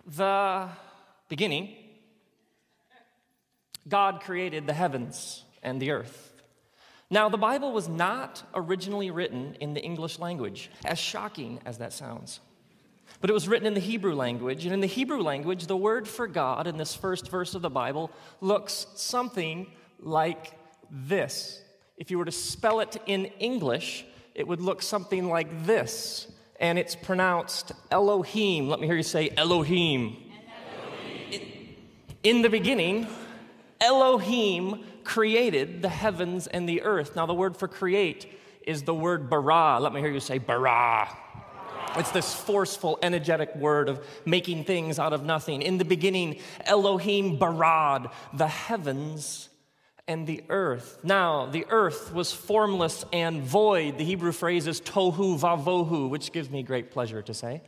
the beginning, God created the heavens and the earth. Now, the Bible was not originally written in the English language, as shocking as that sounds. But it was written in the Hebrew language, and in the Hebrew language, the word for God in this first verse of the Bible looks something like this. If you were to spell it in English, it would look something like this, and it's pronounced Elohim. Let me hear you say Elohim. In the beginning, Elohim created the heavens and the earth. Now, the word for create is the word bara. Let me hear you say bara. It's this forceful, energetic word of making things out of nothing. In the beginning, Elohim barad, the heavens and the earth. Now, the earth was formless and void. The Hebrew phrase is tohu vavohu, which gives me great pleasure to say.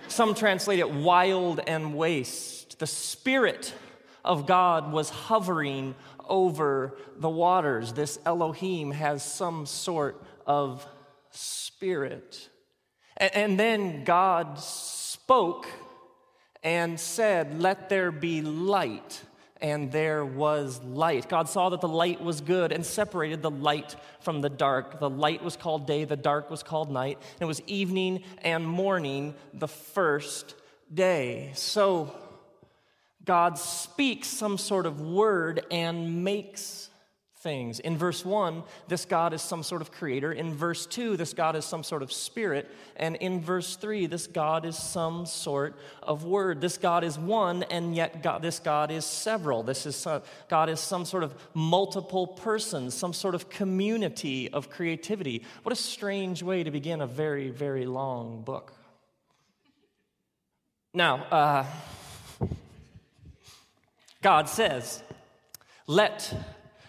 Some translate it wild and waste. The Spirit of God was hovering over the waters. This Elohim has some sort of spirit. And then God spoke and said, "Let there be light." And there was light. God saw that the light was good and separated the light from the dark. The light was called day, the dark was called night. And it was evening and morning the first day. So God speaks some sort of word and makes things. In verse 1, this God is some sort of creator. In verse 2, this God is some sort of spirit. And in verse 3, this God is some sort of word. This God is one, and yet this God is several. God is some sort of multiple persons, some sort of community of creativity. What a strange way to begin a very, very long book. Now, God says, "Let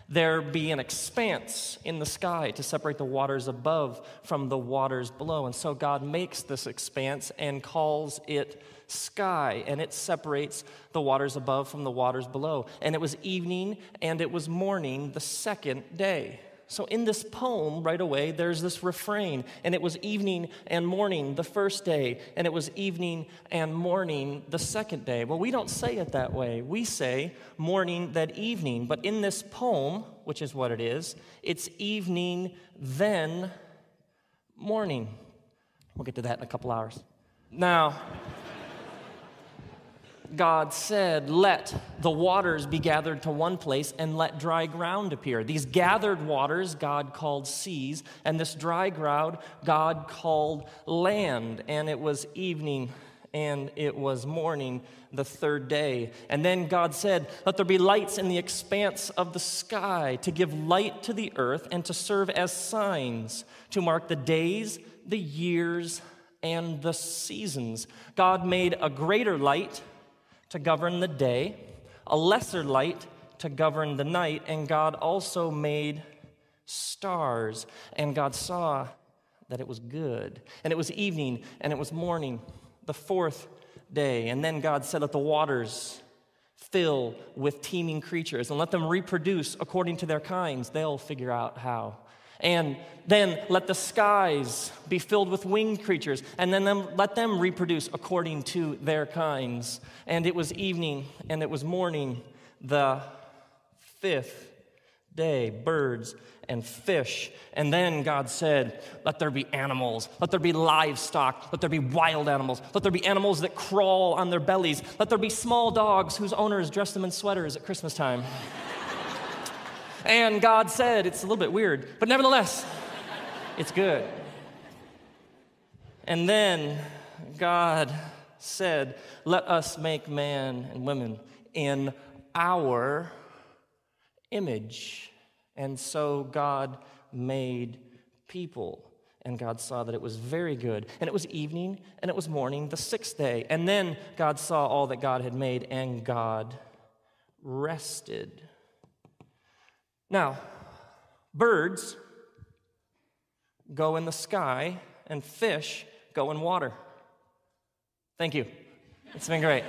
there be an expanse in the sky to separate the waters above from the waters below." And so God makes this expanse and calls it sky, and it separates the waters above from the waters below. And it was evening and it was morning the second day. So in this poem, right away, there's this refrain, and it was evening and morning the first day, and it was evening and morning the second day. Well, we don't say it that way. We say morning, then evening. But in this poem, which is what it is, it's evening, then morning. We'll get to that in a couple hours. Now, God said, "Let the waters be gathered to one place and let dry ground appear." These gathered waters God called seas, and this dry ground God called land. And it was evening and it was morning the third day. And then God said, "Let there be lights in the expanse of the sky to give light to the earth and to serve as signs to mark the days, the years, and the seasons." God made a greater light to govern the day, a lesser light to govern the night, and God also made stars. And God saw that it was good. And it was evening, and it was morning, the fourth day. And then God said, "Let the waters fill with teeming creatures, and let them reproduce according to their kinds." They'll figure out how. And then let the skies be filled with winged creatures, and then let them reproduce according to their kinds. And it was evening, and it was morning, the fifth day, birds and fish. And then God said, "Let there be animals, let there be livestock, let there be wild animals, let there be animals that crawl on their bellies, let there be small dogs whose owners dress them in sweaters at Christmas time." And God said, it's a little bit weird, but nevertheless, it's good. And then God said, "Let us make man and woman in our image." And so God made people. And God saw that it was very good. And it was evening, and it was morning, the sixth day. And then God saw all that God had made, and God rested. Now, birds go in the sky, and fish go in water. Thank you. It's been great.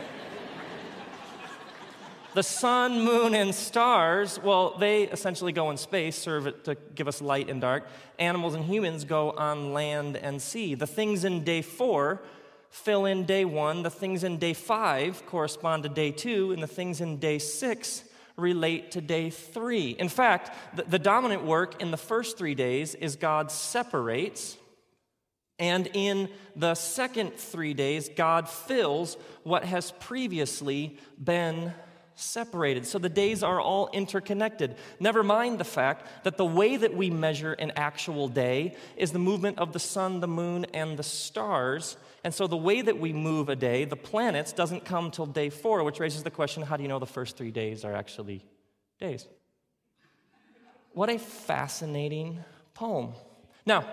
The sun, moon, and stars, well, they essentially go in space, serve it to give us light and dark. Animals and humans go on land and sea. The things in day 4, fill in day 1, the things in day 5 correspond to day 2, and the things in day 6 relate to day 3. In fact, the dominant work in the first 3 days is God separates, and in the second 3 days, God fills what has previously been separated. So the days are all interconnected. Never mind the fact that the way that we measure an actual day is the movement of the sun, the moon, and the stars. And so the way that we move a day, the planets, doesn't come till day 4, which raises the question, how do you know the first 3 days are actually days? What a fascinating poem. Now,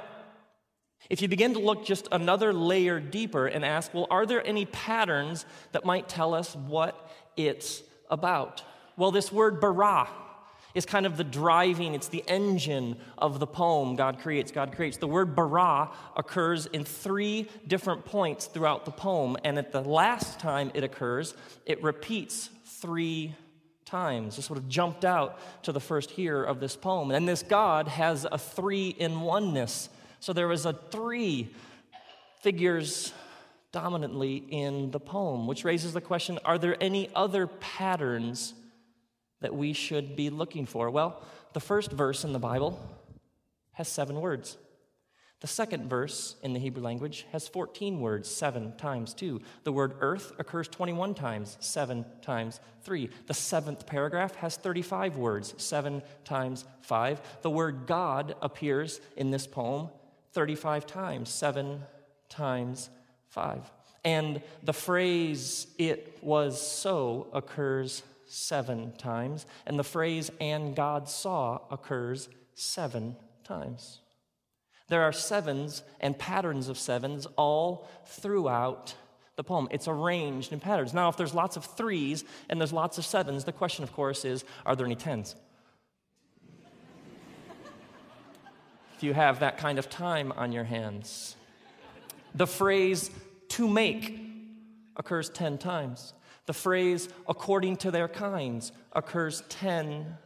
if you begin to look just another layer deeper and ask, well, are there any patterns that might tell us what it's about? Well, this word bara is kind of the driving, it's the engine of the poem God creates. God creates. The word bara occurs in 3 different points throughout the poem, and at the last time it occurs, it repeats 3 times. This would have jumped out to the first hearer of this poem. And this God has a 3-in-1-ness. So there is a 3 figures dominantly in the poem, which raises the question, are there any other patterns that we should be looking for? Well, the first verse in the Bible has 7 words. The second verse in the Hebrew language has 14 words, 7 times 2. The word earth occurs 21 times, 7 times 3. The 7th paragraph has 35 words, 7 times 5. The word God appears in this poem 35 times, 7 times 5. And the phrase, "it was so," occurs 7 times. And the phrase, "and God saw," occurs 7 times. There are 7s and patterns of 7s all throughout the poem. It's arranged in patterns. Now, if there's lots of 3s and there's lots of 7s, the question, of course, is, are there any 10s? If you have that kind of time on your hands. The phrase "to make" occurs 10 times. The phrase "according to their kinds" occurs 10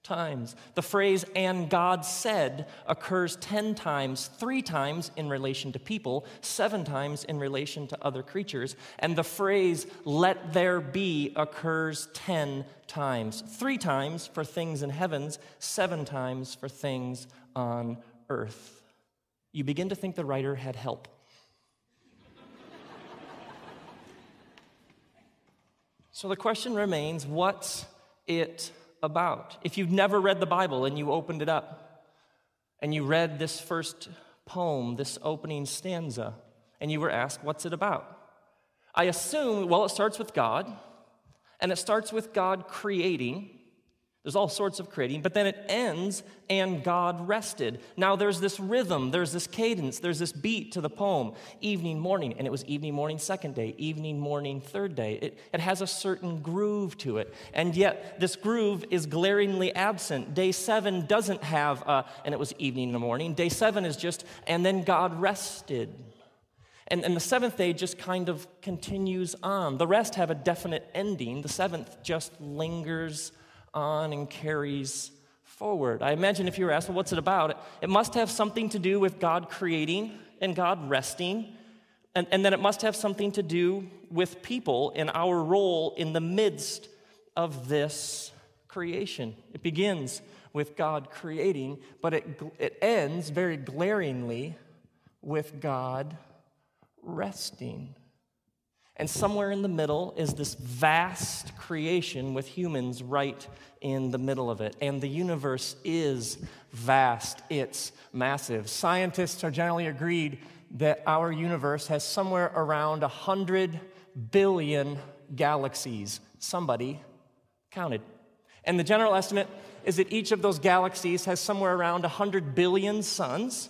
times. The phrase "and God said" occurs 10 times, 3 times in relation to people, 7 times in relation to other creatures. And the phrase "let there be" occurs 10 times, 3 times for things in heavens, 7 times for things on earth. You begin to think the writer had help. So the question remains, what's it about? If you've never read the Bible and you opened it up and you read this first poem, this opening stanza, and you were asked, what's it about? I assume, well, it starts with God, and it starts with God creating. There's all sorts of creating, but then it ends, "and God rested." Now there's this rhythm, there's this cadence, there's this beat to the poem. Evening, morning, and it was evening, morning, second day, evening, morning, third day. It has a certain groove to it, and yet this groove is glaringly absent. Day 7 doesn't have and it was evening in the morning. Day 7 is just, "and then God rested." And the 7th day just kind of continues on. The rest have a definite ending. The 7th just lingers on and carries forward. I imagine if you were asked, well, what's it about? It must have something to do with God creating and God resting, and then it must have something to do with people and our role in the midst of this creation. It begins with God creating, but it ends very glaringly with God resting. And somewhere in the middle is this vast creation with humans right in the middle of it. And the universe is vast. It's massive. Scientists are generally agreed that our universe has somewhere around 100 billion galaxies. Somebody counted. And the general estimate is that each of those galaxies has somewhere around 100 billion suns.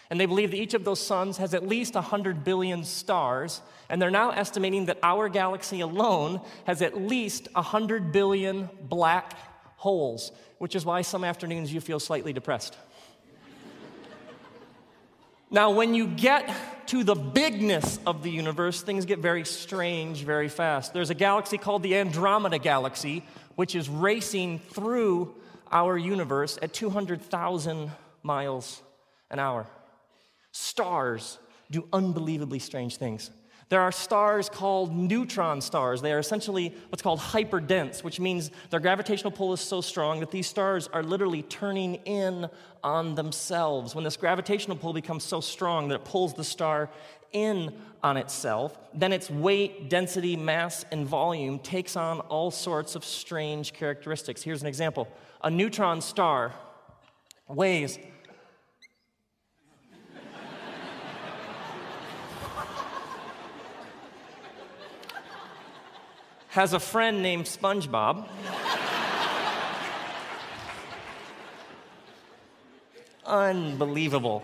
And they believe that each of those suns has at least 100 billion stars. And they're now estimating that our galaxy alone has at least 100 billion black holes, which is why some afternoons you feel slightly depressed. Now, when you get to the bigness of the universe, things get very strange very fast. There's a galaxy called the Andromeda Galaxy, which is racing through our universe at 200,000 miles an hour. Stars do unbelievably strange things. There are stars called neutron stars. They are essentially what's called hyperdense, which means their gravitational pull is so strong that these stars are literally turning in on themselves. When this gravitational pull becomes so strong that it pulls the star in on itself, then its weight, density, mass, and volume takes on all sorts of strange characteristics. Here's an example. A neutron star weighs has a friend named SpongeBob. Unbelievable.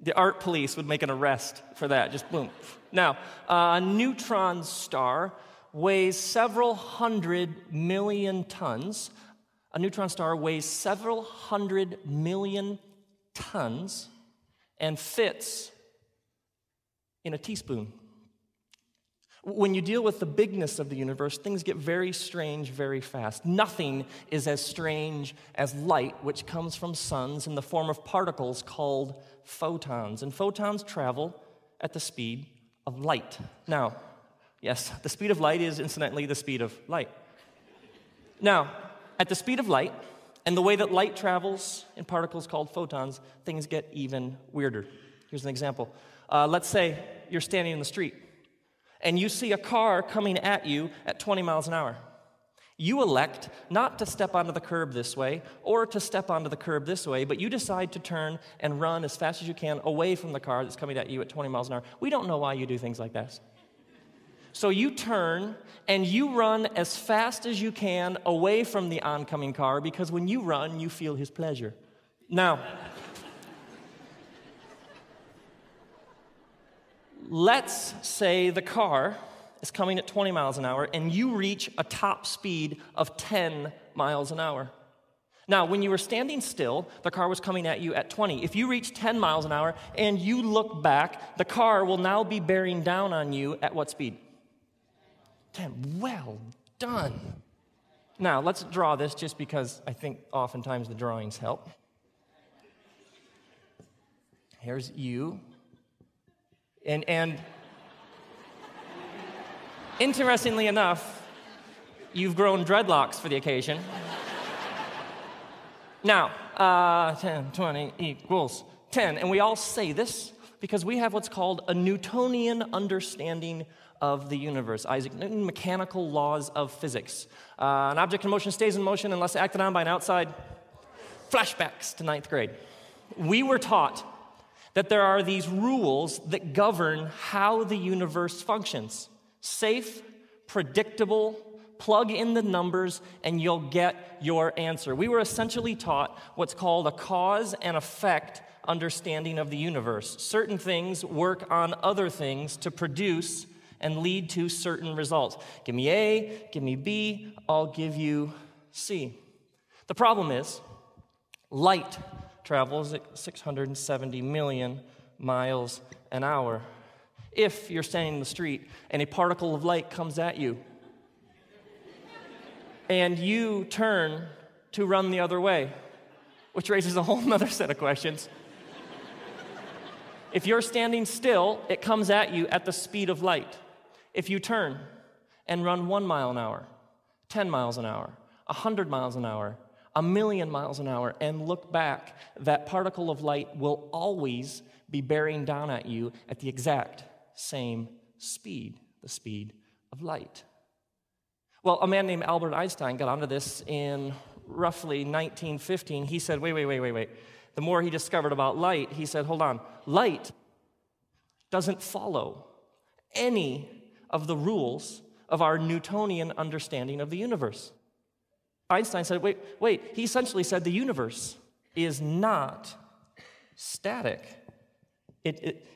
The art police would make an arrest for that, just boom. Now, a neutron star weighs several hundred million tons. A neutron star weighs several hundred million tons and fits in a teaspoon. When you deal with the bigness of the universe, things get very strange very fast. Nothing is as strange as light, which comes from suns in the form of particles called photons. And photons travel at the speed of light. Now, yes, the speed of light is incidentally the speed of light. Now, at the speed of light, and the way that light travels in particles called photons, things get even weirder. Here's an example. Let's say you're standing in the street, and you see a car coming at you at 20 miles an hour. You elect not to step onto the curb this way or to step onto the curb this way, but you decide to turn and run as fast as you can away from the car that's coming at you at 20 miles an hour. We don't know why you do things like this. So you turn and you run as fast as you can away from the oncoming car, because when you run, you feel his pleasure. Now, let's say the car is coming at 20 miles an hour and you reach a top speed of 10 miles an hour. Now, when you were standing still, the car was coming at you at 20. If you reach 10 miles an hour and you look back, the car will now be bearing down on you at what speed? 10. Well done. Now, let's draw this just because I think oftentimes the drawings help. Here's you. And interestingly enough, you've grown dreadlocks for the occasion. Now, 10, 20 equals 10. And we all say this because we have what's called a Newtonian understanding of the universe. Isaac Newton, mechanical laws of physics. An object in motion stays in motion unless acted on by an outside. Flashbacks to 9th grade. We were taught that there are these rules that govern how the universe functions. Safe, predictable, plug in the numbers, and you'll get your answer. We were essentially taught what's called a cause and effect understanding of the universe. Certain things work on other things to produce and lead to certain results. Give me A, give me B, I'll give you C. The problem is, light travels at 670 million miles an hour. If you're standing in the street and a particle of light comes at you and you turn to run the other way, which raises a whole other set of questions. If you're standing still, it comes at you at the speed of light. If you turn and run 1 mile an hour, 10 miles an hour, 100 miles an hour, 1,000,000 miles an hour, and look back, that particle of light will always be bearing down at you at the exact same speed, the speed of light. Well, a man named Albert Einstein got onto this in roughly 1915. He said, wait. The more he discovered about light, he said, hold on, light doesn't follow any of the rules of our Newtonian understanding of the universe. Einstein said, wait. He essentially said the universe is not static.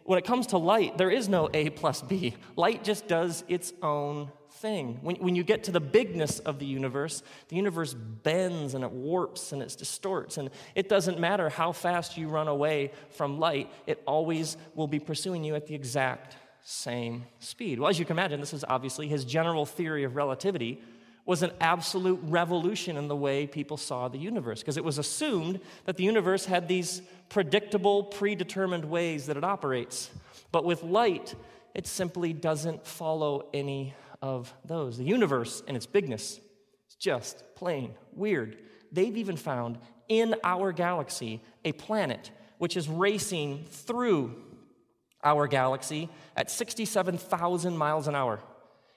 When it comes to light, there is no A plus B. Light just does its own thing. When you get to the bigness of the universe bends and it warps and it distorts, and it doesn't matter how fast you run away from light, it always will be pursuing you at the exact same speed. Well, as you can imagine, this is obviously his general theory of relativity was an absolute revolution in the way people saw the universe, because it was assumed that the universe had these predictable, predetermined ways that it operates. But with light, it simply doesn't follow any of those. The universe and its bigness is just plain weird. They've even found in our galaxy a planet which is racing through our galaxy at 67,000 miles an hour.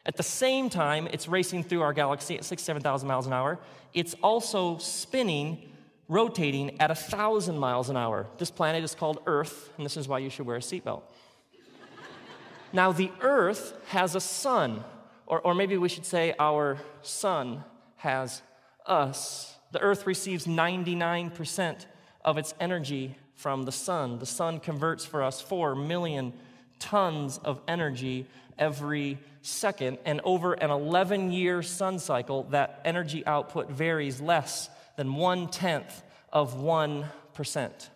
At the same time it's racing through our galaxy at 67,000 miles an hour, it's also spinning, rotating at 1,000 miles an hour. This planet is called Earth, and this is why you should wear a seatbelt. Now, the Earth has a sun, or maybe we should say our sun has us. The Earth receives 99% of its energy from the sun. The sun converts for us 4 million tons of energy every second, and over an 11-year sun cycle, that energy output varies less than 1/10 of 1%.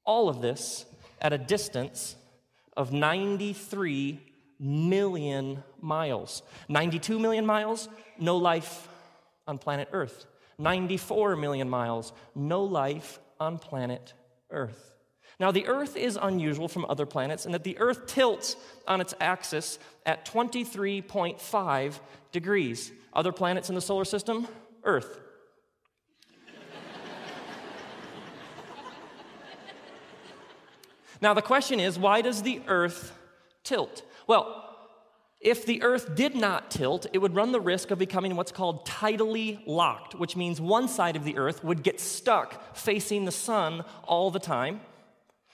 All of this at a distance of 93 million miles. 92 million miles, no life on planet Earth. 94 million miles, no life on planet Earth. Now, the Earth is unusual from other planets in that the Earth tilts on its axis at 23.5 degrees. Other planets in the solar system? Earth. Now, the question is, why does the Earth tilt? Well, if the Earth did not tilt, it would run the risk of becoming what's called tidally locked, which means one side of the Earth would get stuck facing the sun all the time,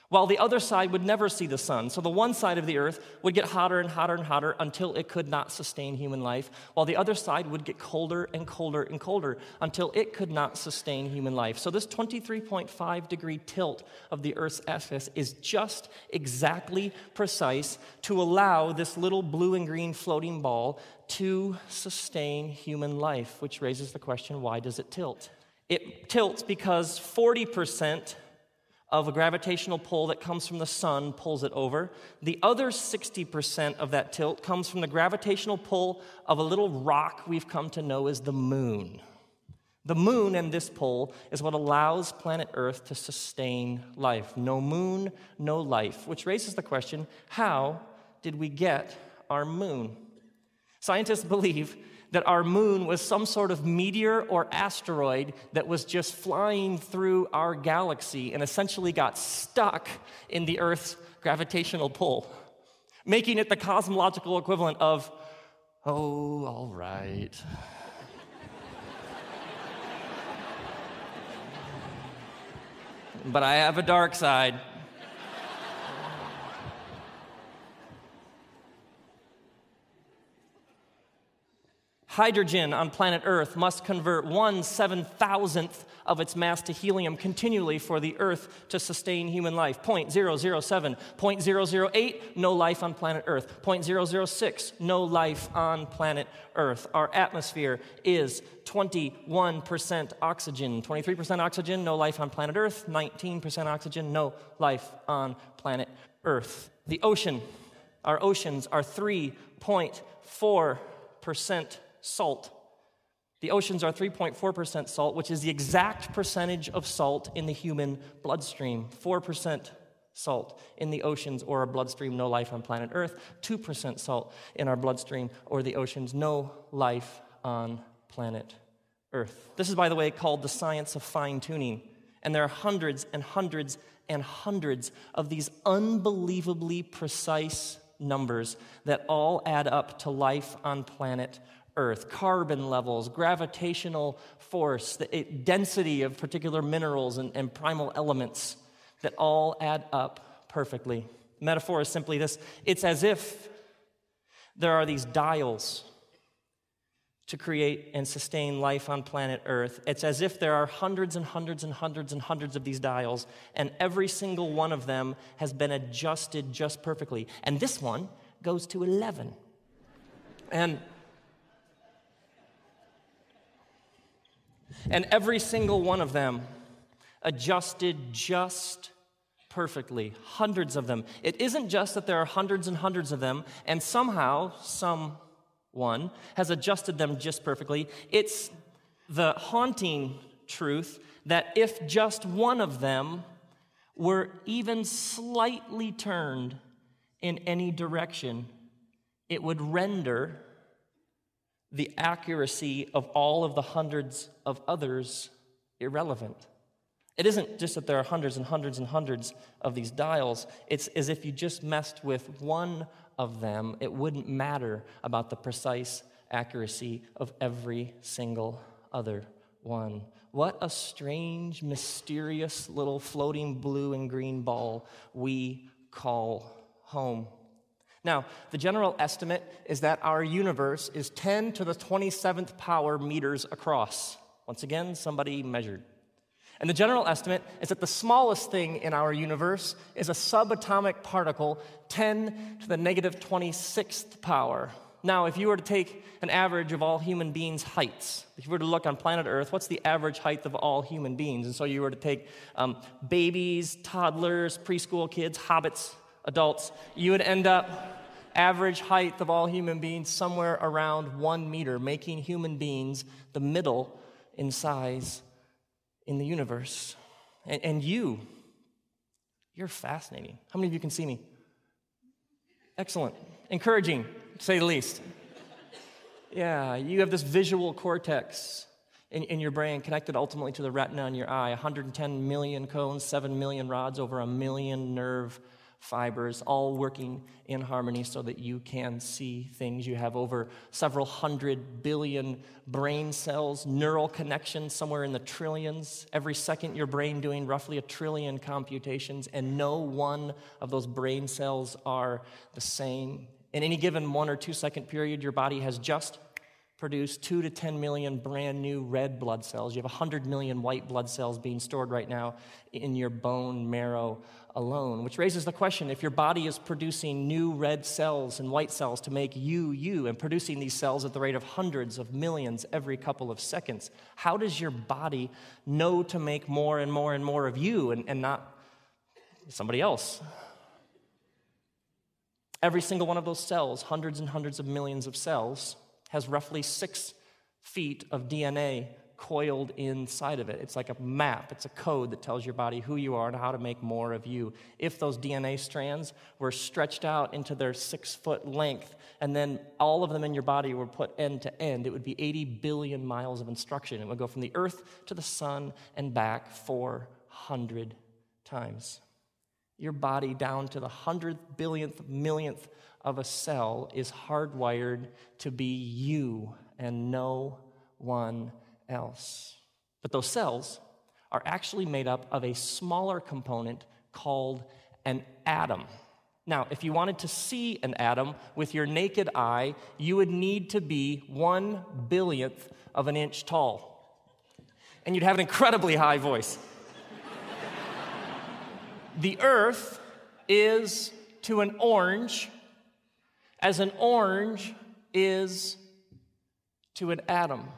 while the other side would never see the sun. So the one side of the Earth would get hotter and hotter and hotter until it could not sustain human life, while the other side would get colder and colder and colder until it could not sustain human life. So this 23.5 degree tilt of the Earth's axis is just exactly precise to allow this little blue and green floating ball to sustain human life, which raises the question, why does it tilt? It tilts because 40% of a gravitational pull that comes from the sun pulls it over. The other 60% of that tilt comes from the gravitational pull of a little rock we've come to know as the moon. The moon and this pull is what allows planet Earth to sustain life. No moon, no life, which raises the question, how did we get our moon? Scientists believe that our moon was some sort of meteor or asteroid that was just flying through our galaxy and essentially got stuck in the Earth's gravitational pull, making it the cosmological equivalent of, oh, all right. But I have a dark side. Hydrogen on planet Earth must convert 1/7,000th of its mass to helium continually for the Earth to sustain human life. 0.007, 0.008, no life on planet Earth. 0.006, no life on planet Earth. Our atmosphere is 21% oxygen, 23% oxygen, no life on planet Earth. 19% oxygen, no life on planet Earth. The ocean, our oceans are 3.4% salt. The oceans are 3.4% salt, which is the exact percentage of salt in the human bloodstream. 4% salt in the oceans or our bloodstream, no life on planet Earth. 2% salt in our bloodstream or the oceans, no life on planet Earth. This is, by the way, called the science of fine-tuning. And there are hundreds and hundreds and hundreds of these unbelievably precise numbers that all add up to life on planet Earth. Carbon levels, gravitational force, the density of particular minerals and primal elements that all add up perfectly. The metaphor is simply this. It's as if there are these dials to create and sustain life on planet Earth. It's as if there are hundreds and hundreds and hundreds and hundreds of these dials, and every single one of them has been adjusted just perfectly. And this one goes to 11. And every single one of them adjusted just perfectly, hundreds of them. It isn't just that there are hundreds and hundreds of them, and somehow, someone has adjusted them just perfectly. It's the haunting truth that if just one of them were even slightly turned in any direction, it would render the accuracy of all of the hundreds of others irrelevant. It isn't just that there are hundreds and hundreds and hundreds of these dials. It's as if you just messed with one of them. It wouldn't matter about the precise accuracy of every single other one. What a strange, mysterious little floating blue and green ball we call home. Now, the general estimate is that our universe is 10 to the 27th power meters across. Once again, somebody measured. And the general estimate is that the smallest thing in our universe is a subatomic particle, 10 to the negative 26th power. Now, if you were to take an average of all human beings' heights, if you were to look on planet Earth, what's the average height of all human beings? And so you were to take babies, toddlers, preschool kids, hobbits, adults, you would end up average height of all human beings somewhere around 1 meter, making human beings the middle in size in the universe. And you're fascinating. How many of you can see me? Excellent. Encouraging, to say the least. Yeah, you have this visual cortex in your brain connected ultimately to the retina in your eye. 110 million cones, 7 million rods, over 1 million nerve fibers, all working in harmony so that you can see things. You have over several 100 billion brain cells, neural connections somewhere in the trillions. Every second, your brain doing roughly 1 trillion computations, and no one of those brain cells are the same. In any given 1 or 2 second period, your body has just produced 2 to 10 million brand new red blood cells. You have 100 million white blood cells being stored right now in your bone marrow alone, which raises the question, if your body is producing new red cells and white cells to make you, and producing these cells at the rate of hundreds of millions every couple of seconds, how does your body know to make more and more and more of you and not somebody else? Every single one of those cells, hundreds and hundreds of millions of cells, has roughly 6 feet of DNA coiled inside of it. It's like a map. It's a code that tells your body who you are and how to make more of you. If those DNA strands were stretched out into their 6-foot length, and then all of them in your body were put end to end, it would be 80 billion miles of instruction. It would go from the earth to the sun and back 400 times. Your body, down to the 100th, billionth, millionth of a cell, is hardwired to be you and no one else. But those cells are actually made up of a smaller component called an atom. Now, if you wanted to see an atom with your naked eye, you would need to be 1 billionth of an inch tall. And you'd have an incredibly high voice. The earth is to an orange as an orange is to an atom.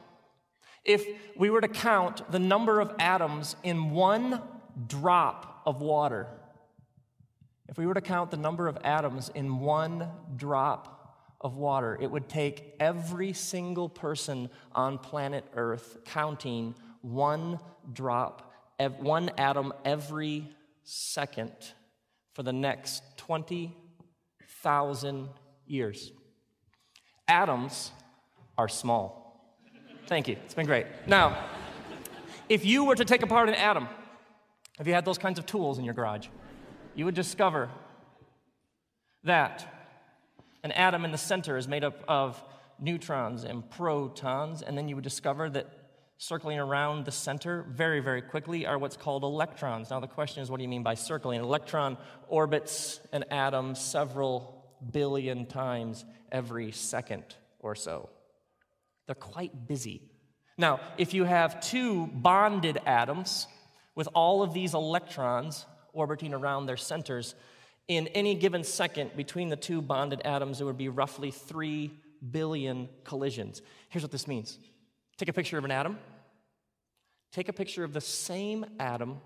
If we were to count the number of atoms in 1 drop of water, if we were to count the number of atoms in 1 drop of water, it would take every single person on planet Earth counting 1 drop, 1 atom every second for the next 20,000 years. Atoms are small. Thank you. It's been great. Now, if you were to take apart an atom, if you had those kinds of tools in your garage, you would discover that an atom in the center is made up of neutrons and protons, and then you would discover that circling around the center very, very quickly are what's called electrons. Now, the question is, what do you mean by circling? An electron orbits an atom several billion times every second or so. They're quite busy. Now, if you have 2 bonded atoms with all of these electrons orbiting around their centers, in any given second between the 2 bonded atoms, there would be roughly 3 billion collisions. Here's what this means. Take a picture of an atom. Take a picture of the same atom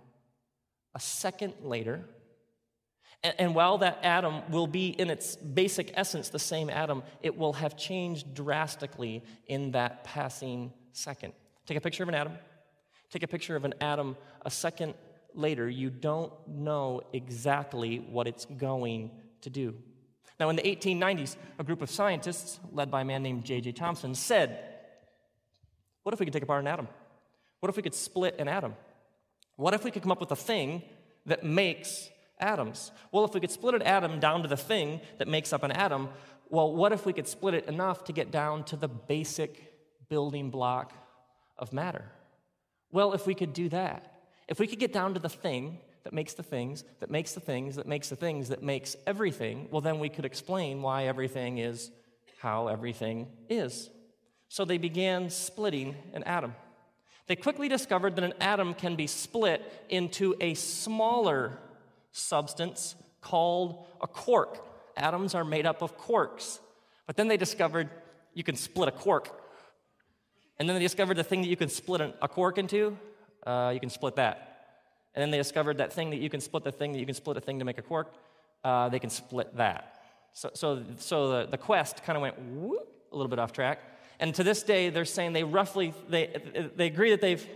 a second later. And while that atom will be in its basic essence the same atom, it will have changed drastically in that passing second. Take a picture of an atom. Take a picture of an atom a second later. You don't know exactly what it's going to do. Now, in the 1890s, a group of scientists, led by a man named J.J. Thomson, said, what if we could take apart an atom? What if we could split an atom? What if we could come up with a thing that makes atoms? Well, if we could split an atom down to the thing that makes up an atom, well, what if we could split it enough to get down to the basic building block of matter? Well, if we could do that, if we could get down to the thing that makes the things, that makes the things, that makes the things, that makes everything, well, then we could explain why everything is how everything is. So they began splitting an atom. They quickly discovered that an atom can be split into a smaller substance called a quark. Atoms are made up of quarks. But then they discovered you can split a quark. And then they discovered the thing that you can split a quark into, you can split that. And then they discovered that thing that you can split the thing that you can split a thing to make a quark, they can split that. So the quest kind of went whoop, a little bit off track. And to this day, they're saying they agree that they've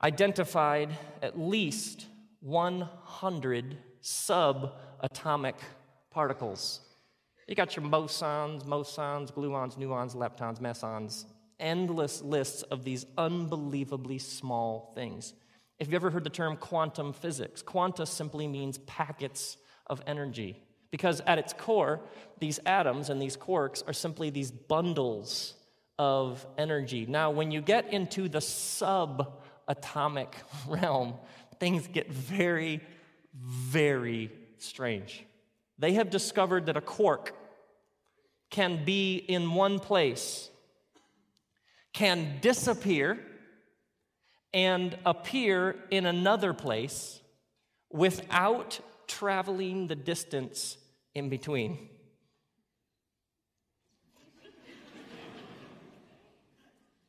identified at least 100 subatomic particles. You got your bosons, gluons, nuons, leptons, mesons, endless lists of these unbelievably small things. If you've ever heard the term quantum physics, quanta simply means packets of energy. Because at its core, these atoms and these quarks are simply these bundles of energy. Now, when you get into the subatomic realm, things get very, very strange. They have discovered that a quark can be in one place, can disappear, and appear in another place without traveling the distance in between.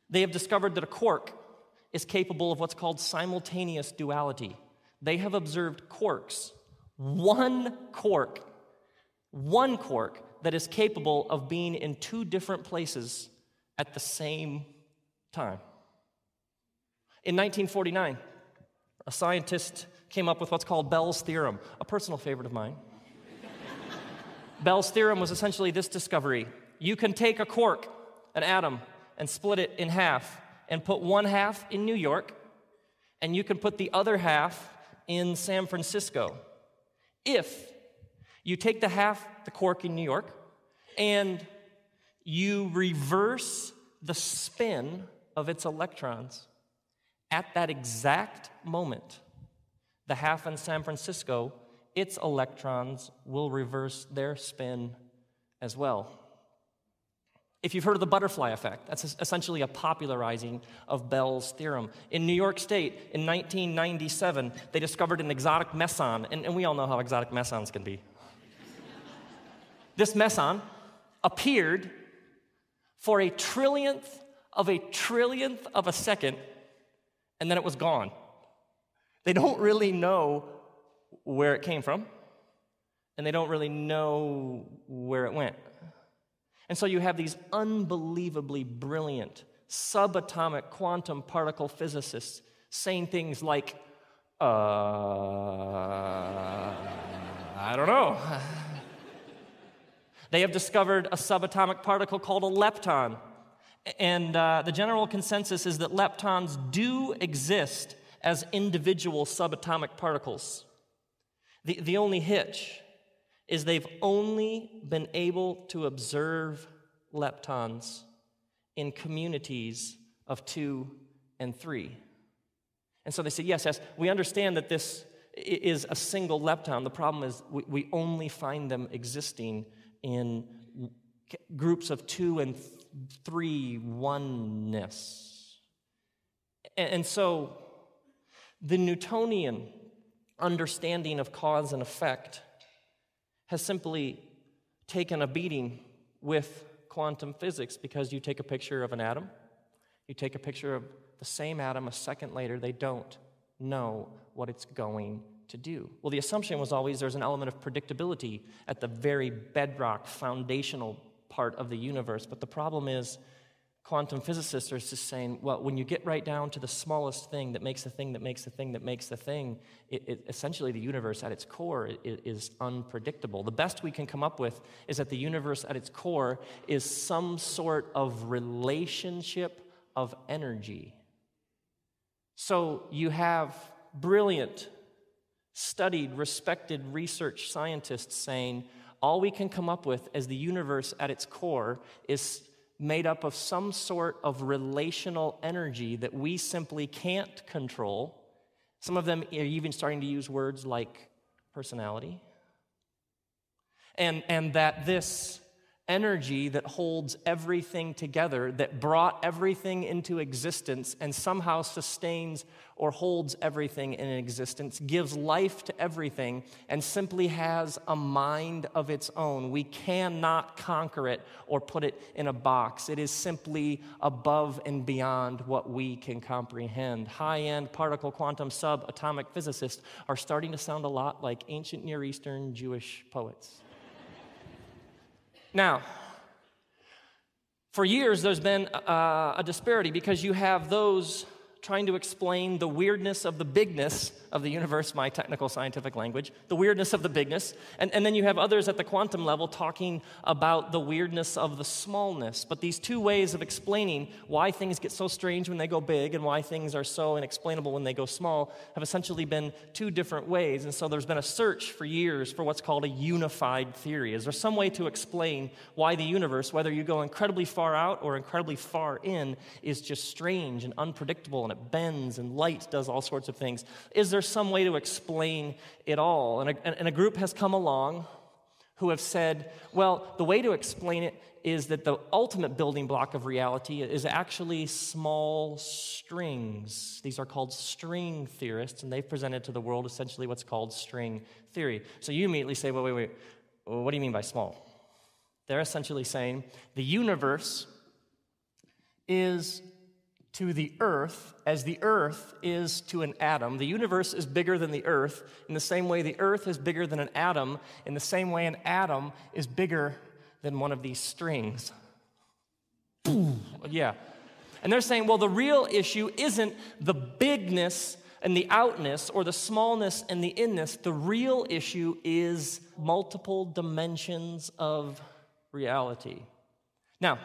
They have discovered that a quark is capable of what's called simultaneous duality. They have observed quarks, one quark that is capable of being in two different places at the same time. In 1949, a scientist came up with what's called Bell's theorem, a personal favorite of mine. Bell's theorem was essentially this discovery. You can take a quark, an atom, and split it in half, and put one half in New York, and you can put the other half in San Francisco. If you take the quark in New York, and you reverse the spin of its electrons, at that exact moment, the half in San Francisco, its electrons will reverse their spin as well. If you've heard of the butterfly effect, that's essentially a popularizing of Bell's theorem. In New York State, in 1997, they discovered an exotic meson, and we all know how exotic mesons can be. This meson appeared for a trillionth of a second, and then it was gone. They don't really know where it came from, and they don't really know where it went. And so you have these unbelievably brilliant subatomic quantum particle physicists saying things like, I don't know. They have discovered a subatomic particle called a lepton. And the general consensus is that leptons do exist as individual subatomic particles. The only hitch is they've only been able to observe leptons in communities of 2 and 3. And so they say, yes, we understand that this is a single lepton. The problem is we only find them existing in groups of 2 and 3 oneness. And so the Newtonian understanding of cause and effect has simply taken a beating with quantum physics, because you take a picture of an atom, you take a picture of the same atom a second later, they don't know what it's going to do. Well, the assumption was always there's an element of predictability at the very bedrock, foundational part of the universe, but the problem is quantum physicists are just saying, well, when you get right down to the smallest thing that makes the thing that makes the thing that makes the thing, essentially the universe at its core is unpredictable. The best we can come up with is that the universe at its core is some sort of relationship of energy. So you have brilliant, studied, respected research scientists saying all we can come up with as the universe at its core is made up of some sort of relational energy that we simply can't control. Some of them are even starting to use words like personality. And that this energy that holds everything together, that brought everything into existence and somehow sustains or holds everything in existence, gives life to everything, and simply has a mind of its own. We cannot conquer it or put it in a box. It is simply above and beyond what we can comprehend. High-end particle quantum subatomic physicists are starting to sound a lot like ancient Near Eastern Jewish poets. Now, for years there's been a disparity because you have those trying to explain the weirdness of the bigness of the universe, my technical scientific language, the weirdness of the bigness, and then you have others at the quantum level talking about the weirdness of the smallness. But these two ways of explaining why things get so strange when they go big and why things are so inexplainable when they go small have essentially been two different ways. And so there's been a search for years for what's called a unified theory. Is there some way to explain why the universe, whether you go incredibly far out or incredibly far in, is just strange and unpredictable, and it bends, and light does all sorts of things? Is there some way to explain it all? And a group has come along who have said, well, the way to explain it is that the ultimate building block of reality is actually small strings. These are called string theorists, and they've presented to the world essentially what's called string theory. So you immediately say, well, wait, what do you mean by small? They're essentially saying the universe is to the earth as the earth is to an atom. The universe is bigger than the earth in the same way the earth is bigger than an atom, in the same way an atom is bigger than one of these strings. Yeah. And they're saying, well, the real issue isn't the bigness and the outness or the smallness and the inness. The real issue is multiple dimensions of reality. Now,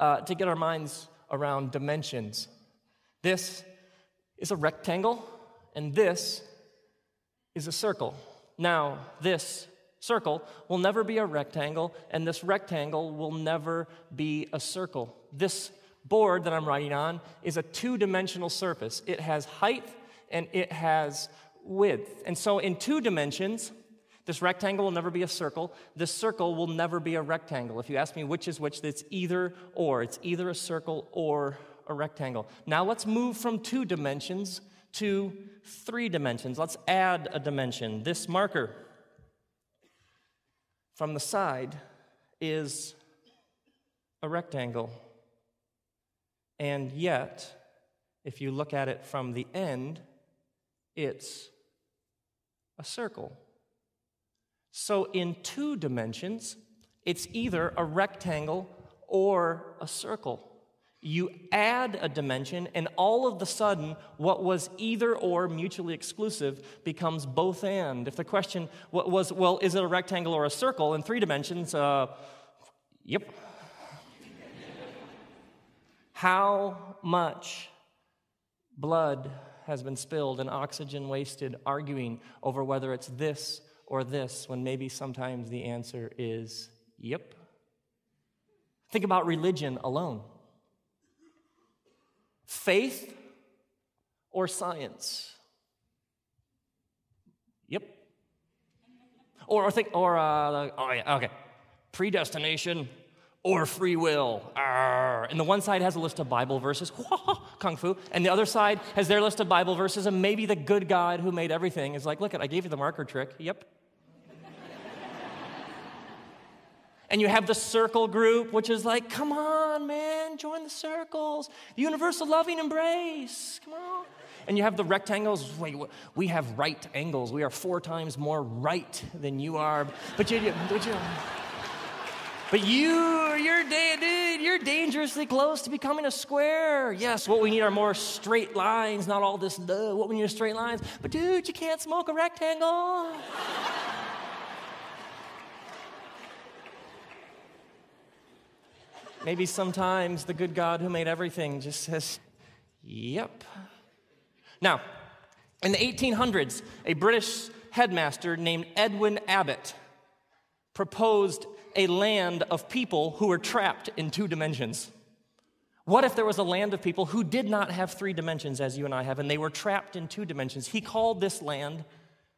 to get our minds around dimensions, this is a rectangle and this is a circle. Now, this circle will never be a rectangle, and this rectangle will never be a circle. This board that I'm writing on is a two-dimensional surface. It has height and it has width. And so in two dimensions, this rectangle will never be a circle. This circle will never be a rectangle. If you ask me which is which, it's either or. It's either a circle or a rectangle. Now let's move from 2 dimensions to 3 dimensions. Let's add a dimension. This marker from the side is a rectangle. And yet, if you look at it from the end, it's a circle. So in 2 dimensions, it's either a rectangle or a circle. You add a dimension, and all of a sudden, what was either or mutually exclusive becomes both and. If the question was, well, is it a rectangle or a circle in 3 dimensions? Yep. How much blood has been spilled and oxygen wasted arguing over whether it's this or this, when maybe sometimes the answer is yep? Think about religion alone. Faith or science? Yep. Predestination or free will. And the one side has a list of Bible verses, kung fu, and the other side has their list of Bible verses, and maybe the good God who made everything is like, look, I gave you the marker trick. Yep. And you have the circle group, which is like, come on, man, join the circles. The universal loving embrace, come on. And you have the rectangles. Wait, we have right angles. We are 4 times more right than you are. But you're you're dangerously close to becoming a square. Yes, what we need are more straight lines, not all this, what we need are straight lines. But dude, you can't smoke a rectangle. Maybe sometimes the good God who made everything just says, yep. Now, in the 1800s, a British headmaster named Edwin Abbott proposed a land of people who were trapped in 2 dimensions. What if there was a land of people who did not have 3 dimensions as you and I have, and they were trapped in 2 dimensions? He called this land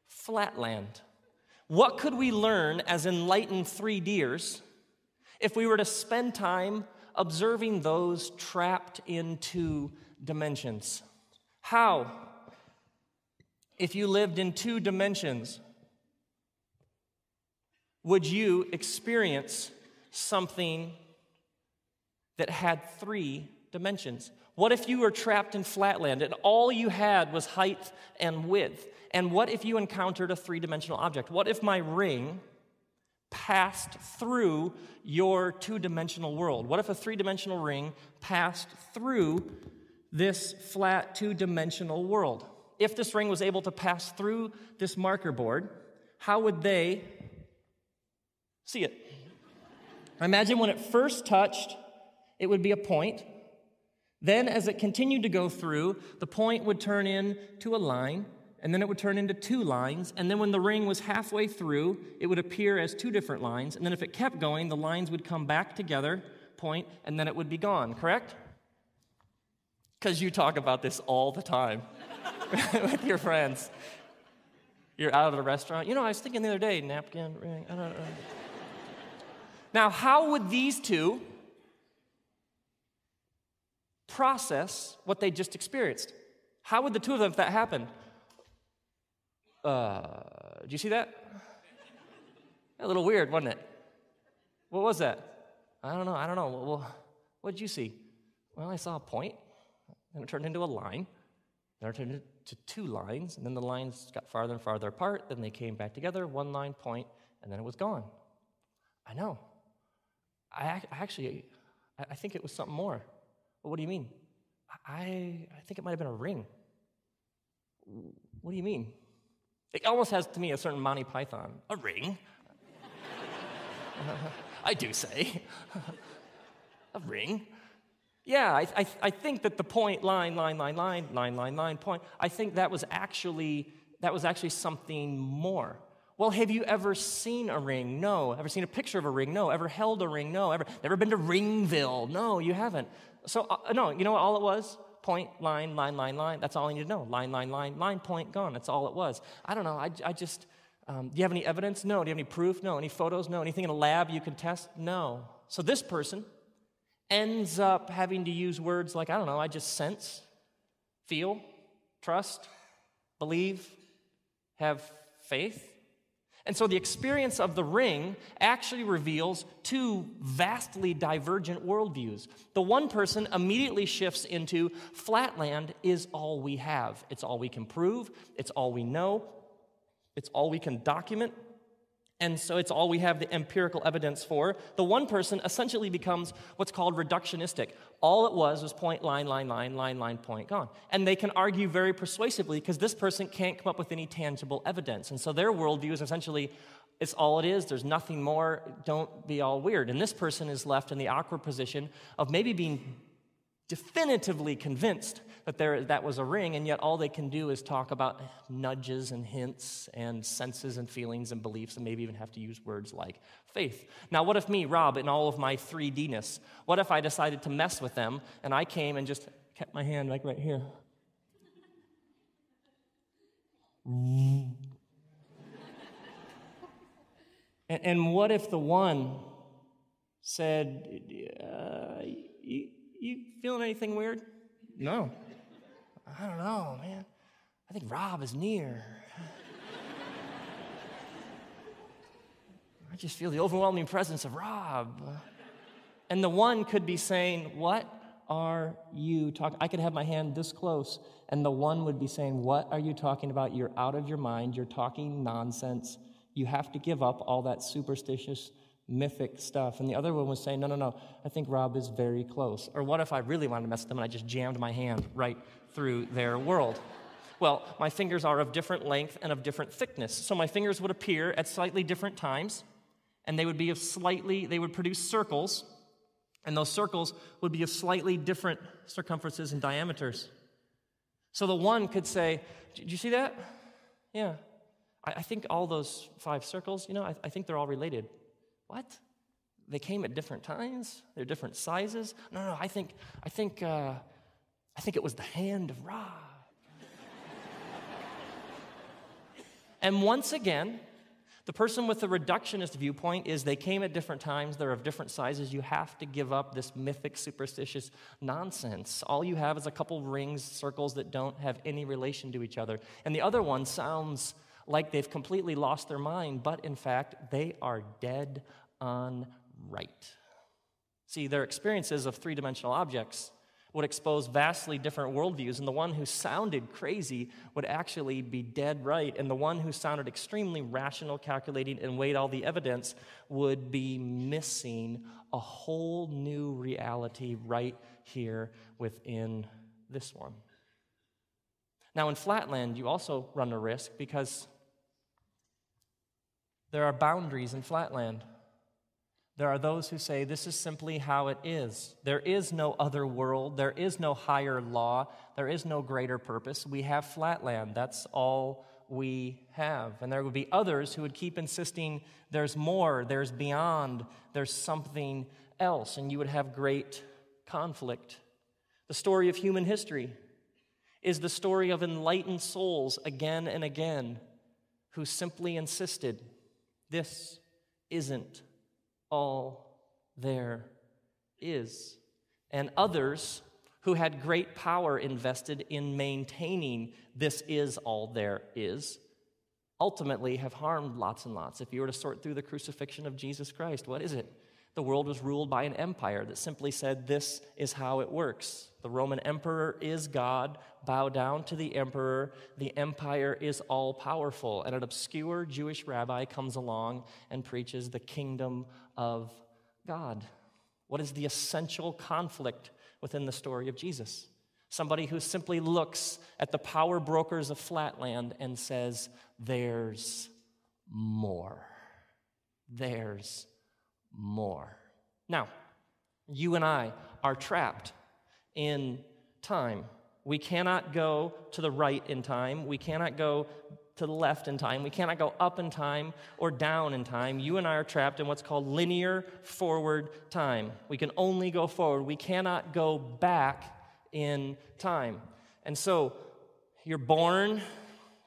Flatland. What could we learn as enlightened 3Ders if we were to spend time observing those trapped in 2 dimensions? How, if you lived in 2 dimensions, would you experience something that had 3 dimensions? What if you were trapped in Flatland and all you had was height and width? And what if you encountered a 3-dimensional object? What if my ring passed through your 2-dimensional world? What if a 3-dimensional ring passed through this flat 2-dimensional world? If this ring was able to pass through this marker board, how would they see it? Imagine when it first touched, it would be a point. Then as it continued to go through, the point would turn into a line, and then it would turn into 2 lines, and then when the ring was halfway through, it would appear as 2 different lines, and then if it kept going, the lines would come back together, point, and then it would be gone, correct? Because you talk about this all the time with your friends. You're out at a restaurant. I was thinking the other day, napkin, ring, I don't know. Now, how would these 2 process what they just experienced? How would the 2 of them, if that happened? Did you see that? A little weird, wasn't it? What was that? I don't know. Well, what did you see? Well, I saw a point, and it turned into a line, then it turned into 2 lines, and then the lines got farther and farther apart, then they came back together, 1 line, point, and then it was gone. I know. I think it was something more. Well, what do you mean? I think it might have been a ring. What do you mean? It almost has, to me, a certain Monty Python. A ring? I do say. A ring? Yeah, I think that the point, line, point, I think that was actually something more. Well, have you ever seen a ring? No. Ever seen a picture of a ring? No. Ever held a ring? No. Never been to Ringville? No, you haven't. So, no, you know what all it was? Point, line. That's all I need to know. Line, point, gone. That's all it was. I don't know. I just, do you have any evidence? No. Do you have any proof? No. Any photos? No. Anything in a lab you can test? No. So this person ends up having to use words like, I don't know, I just sense, feel, trust, believe, have faith. And so the experience of the ring actually reveals 2 vastly divergent worldviews. The one person immediately shifts into Flatland is all we have. It's all we can prove. It's all we know. It's all we can document. And so it's all we have the empirical evidence for. The one person essentially becomes what's called reductionistic. All it was point, line, point, gone. And they can argue very persuasively because this person can't come up with any tangible evidence. And so their worldview is essentially, it's all it is, there's nothing more, don't be all weird. And this person is left in the awkward position of maybe being definitively convinced that that was a ring, and yet all they can do is talk about nudges and hints and senses and feelings and beliefs, and maybe even have to use words like faith. Now, what if me, Rob, in all of my 3D-ness, what if I decided to mess with them, and I came and just kept my hand like right here? And what if the one said, you feeling anything weird? No. I don't know, man. I think Rob is near. I just feel the overwhelming presence of Rob. And the one could be saying, what are you talking? I could have my hand this close, and the one would be saying, what are you talking about? You're out of your mind. You're talking nonsense. You have to give up all that superstitious mythic stuff. And the other one was saying, no, I think Rob is very close. Or what if I really wanted to mess with them and I just jammed my hand right through their world? Well, my fingers are of different length and of different thickness. So my fingers would appear at slightly different times, and they would produce circles, and those circles would be of slightly different circumferences and diameters. So the one could say, did you see that? Yeah. I think all those 5 circles, I think they're all related. What? They came at different times? They're different sizes? No, I think it was the hand of Ra. And once again, the person with the reductionist viewpoint is they came at different times, they're of different sizes. You have to give up this mythic, superstitious nonsense. All you have is a couple rings, circles that don't have any relation to each other. And the other one sounds like they've completely lost their mind, but in fact, they are dead on right. See, their experiences of three-dimensional objects would expose vastly different worldviews, and the one who sounded crazy would actually be dead right, and the one who sounded extremely rational, calculating, and weighed all the evidence would be missing a whole new reality right here within this one. Now, in Flatland, you also run a risk because there are boundaries in Flatland. There are those who say this is simply how it is. There is no other world. There is no higher law. There is no greater purpose. We have Flatland. That's all we have. And there would be others who would keep insisting there's more, there's beyond, there's something else, and you would have great conflict. The story of human history is the story of enlightened souls again and again who simply insisted this isn't all there is. And others who had great power invested in maintaining this is all there is ultimately have harmed lots and lots. If you were to sort through the crucifixion of Jesus Christ, what is it? The world was ruled by an empire that simply said this is how it works. The Roman emperor is God. Bow down to the emperor. The empire is all-powerful. And an obscure Jewish rabbi comes along and preaches the kingdom of God. What is the essential conflict within the story of Jesus? Somebody who simply looks at the power brokers of Flatland and says, there's more. There's more. Now, you and I are trapped in time. We cannot go to the right in time. We cannot go to the left in time. We cannot go up in time or down in time. You and I are trapped in what's called linear forward time. We can only go forward. We cannot go back in time. And so, you're born,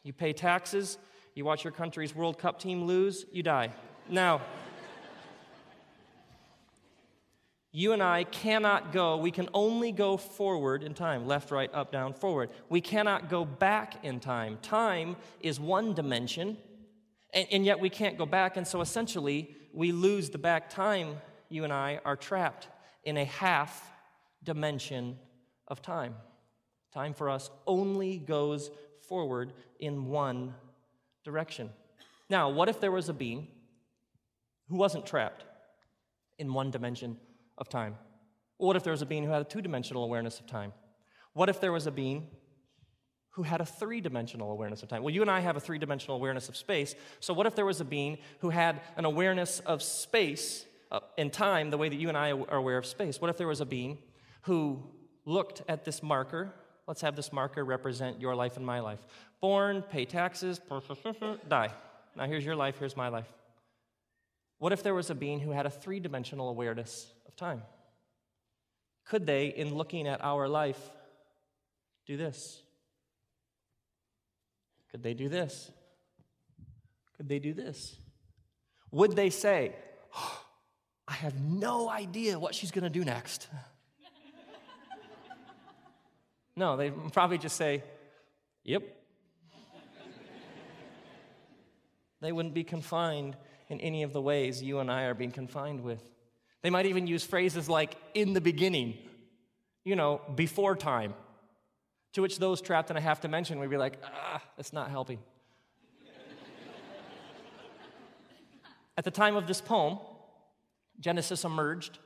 you pay taxes, you watch your country's World Cup team lose, you die. Now, you and I cannot go, we can only go forward in time, left, right, up, down, forward. We cannot go back in time. Time is one dimension, and yet we can't go back, and so essentially we lose the back. Time, you and I are trapped in a half dimension of time. Time for us only goes forward in one direction. Now, what if there was a being who wasn't trapped in one dimension of time? What if there was a being who had a two-dimensional awareness of time? What if there was a being who had a three-dimensional awareness of time? Well, you and I have a three-dimensional awareness of space, so what if there was a being who had an awareness of space and time the way that you and I are aware of space? What if there was a being who looked at this marker? Let's have this marker represent your life and my life. Born, pay taxes, die. Now here's your life, here's my life. What if there was a being who had a three-dimensional awareness of time? Could they, in looking at our life, do this? Could they do this? Could they do this? Would they say, oh, I have no idea what she's going to do next? No, they'd probably just say, yep. They wouldn't be confined in any of the ways you and I are being confined with. They might even use phrases like, in the beginning, before time, to which those trapped in a half dimension would be like, that's not helping. At the time of this poem, Genesis emerged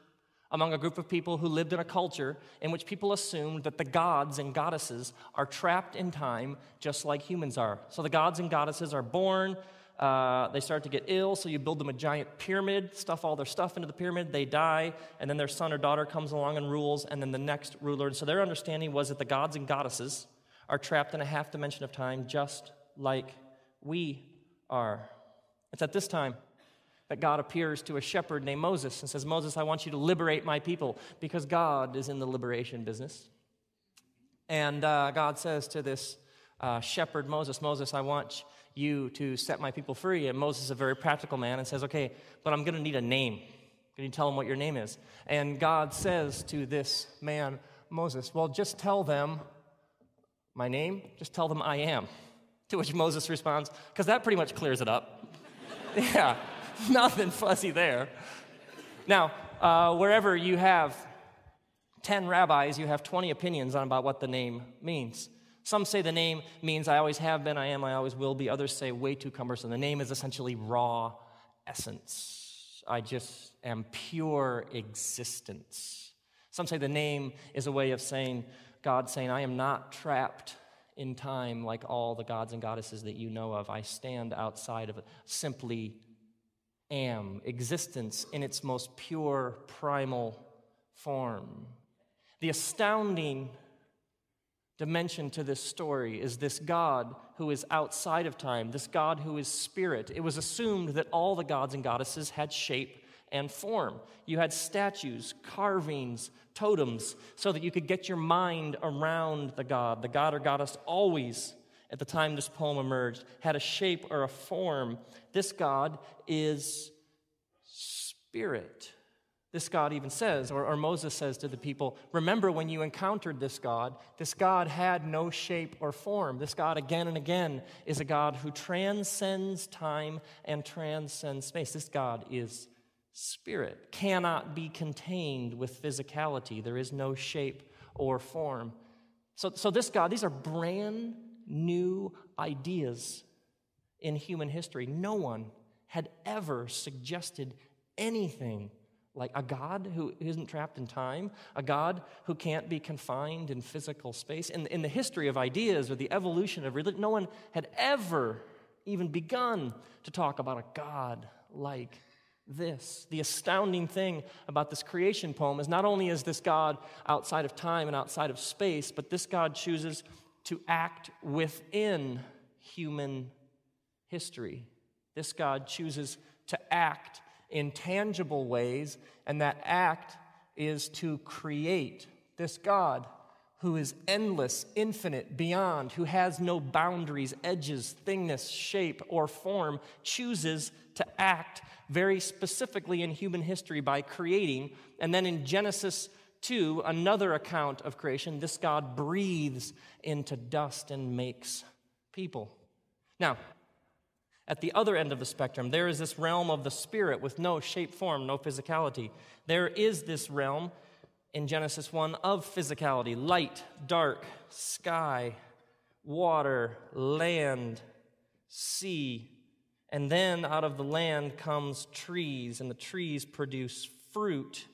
among a group of people who lived in a culture in which people assumed that the gods and goddesses are trapped in time just like humans are. So the gods and goddesses are born, they start to get ill, so you build them a giant pyramid, stuff all their stuff into the pyramid, they die, and then their son or daughter comes along and rules, and then the next ruler. And so their understanding was that the gods and goddesses are trapped in a half dimension of time just like we are. It's at this time that God appears to a shepherd named Moses and says, Moses, I want you to liberate my people, because God is in the liberation business. And God says to this shepherd, Moses, I want you to set my people free. And Moses is a very practical man and says, okay, but I'm going to need a name. Can you tell them what your name is? And God says to this man, Moses, well, just tell them my name. Just tell them I am. To which Moses responds, because that pretty much clears it up. Yeah, nothing fuzzy there. Now, wherever you have 10 rabbis, you have 20 opinions on about what the name means. Some say the name means I always have been, I am, I always will be. Others say way too cumbersome. The name is essentially raw essence. I just am pure existence. Some say the name is a way of saying, God saying, I am not trapped in time like all the gods and goddesses that you know of. I stand outside of it, simply am. Existence in its most pure, primal form. The astounding dimension to this story is this God who is outside of time, this God who is spirit. It was assumed that all the gods and goddesses had shape and form. You had statues, carvings, totems, so that you could get your mind around the god. The god or goddess always, at the time this poem emerged, had a shape or a form. This God is spirit. This God even says, or Moses says to the people, remember when you encountered this God had no shape or form. This God, again and again, is a God who transcends time and transcends space. This God is spirit, cannot be contained with physicality. There is no shape or form. So this God, these are brand new ideas in human history. No one had ever suggested anything like a God who isn't trapped in time, a God who can't be confined in physical space. In the history of ideas or the evolution of religion, no one had ever even begun to talk about a God like this. The astounding thing about this creation poem is not only is this God outside of time and outside of space, but this God chooses to act within human history. This God chooses to act in tangible ways, and that act is to create. This God who is endless, infinite, beyond, who has no boundaries, edges, thingness, shape, or form, chooses to act very specifically in human history by creating. And then in Genesis 2, another account of creation, this God breathes into dust and makes people. Now, at the other end of the spectrum, there is this realm of the spirit with no shape, form, no physicality. There is this realm in Genesis 1 of physicality: light, dark, sky, water, land, sea. And then out of the land comes trees, and the trees produce fruit,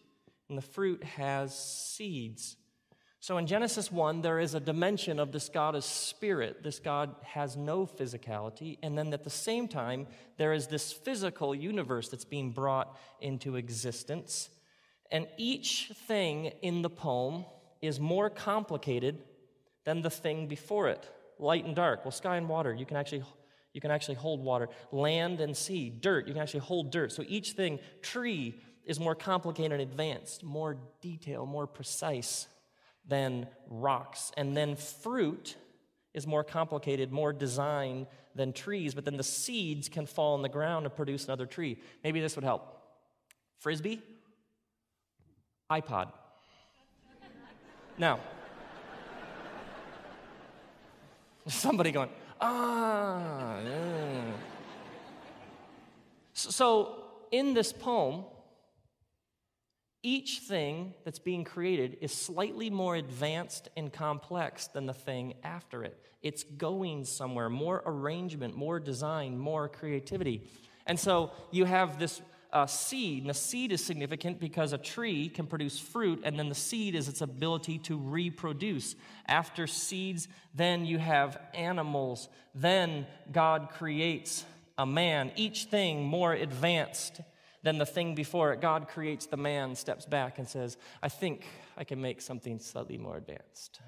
and the fruit has seeds. So in Genesis 1, there is a dimension of this God as spirit. This God has no physicality. And then at the same time, there is this physical universe that's being brought into existence. And each thing in the poem is more complicated than the thing before it. Light and dark. Well, sky and water, you can actually hold water. Land and sea, dirt, you can actually hold dirt. So each thing, tree, is more complicated and advanced, more detailed, more precise than rocks. And then fruit is more complicated, more designed than trees, but then the seeds can fall on the ground and produce another tree. Maybe this would help. Frisbee, iPod. Now, somebody going, yeah. So in this poem, each thing that's being created is slightly more advanced and complex than the thing after it. It's going somewhere, more arrangement, more design, more creativity. And so you have this seed. And the seed is significant because a tree can produce fruit, and then the seed is its ability to reproduce. After seeds, then you have animals. Then God creates a man, each thing more advanced than the thing before it. God creates the man, steps back and says, I think I can make something slightly more advanced.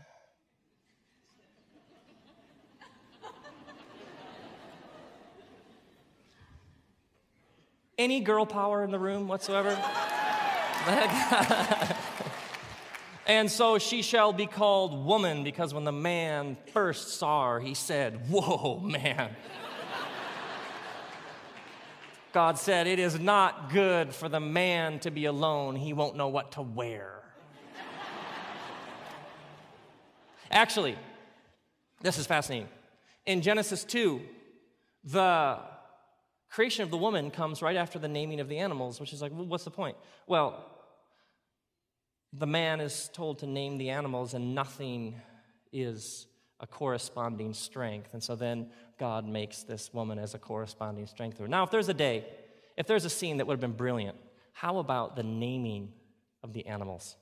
Any girl power in the room whatsoever? And so she shall be called woman, because when the man first saw her, he said, whoa, man. God said, it is not good for the man to be alone. He won't know what to wear. Actually, this is fascinating. In Genesis 2, the creation of the woman comes right after the naming of the animals, which is like, well, what's the point? Well, the man is told to name the animals, and nothing is a corresponding strength. And so then God makes this woman as a corresponding strength to her. Now, if there's a scene that would have been brilliant, how about the naming of the animals?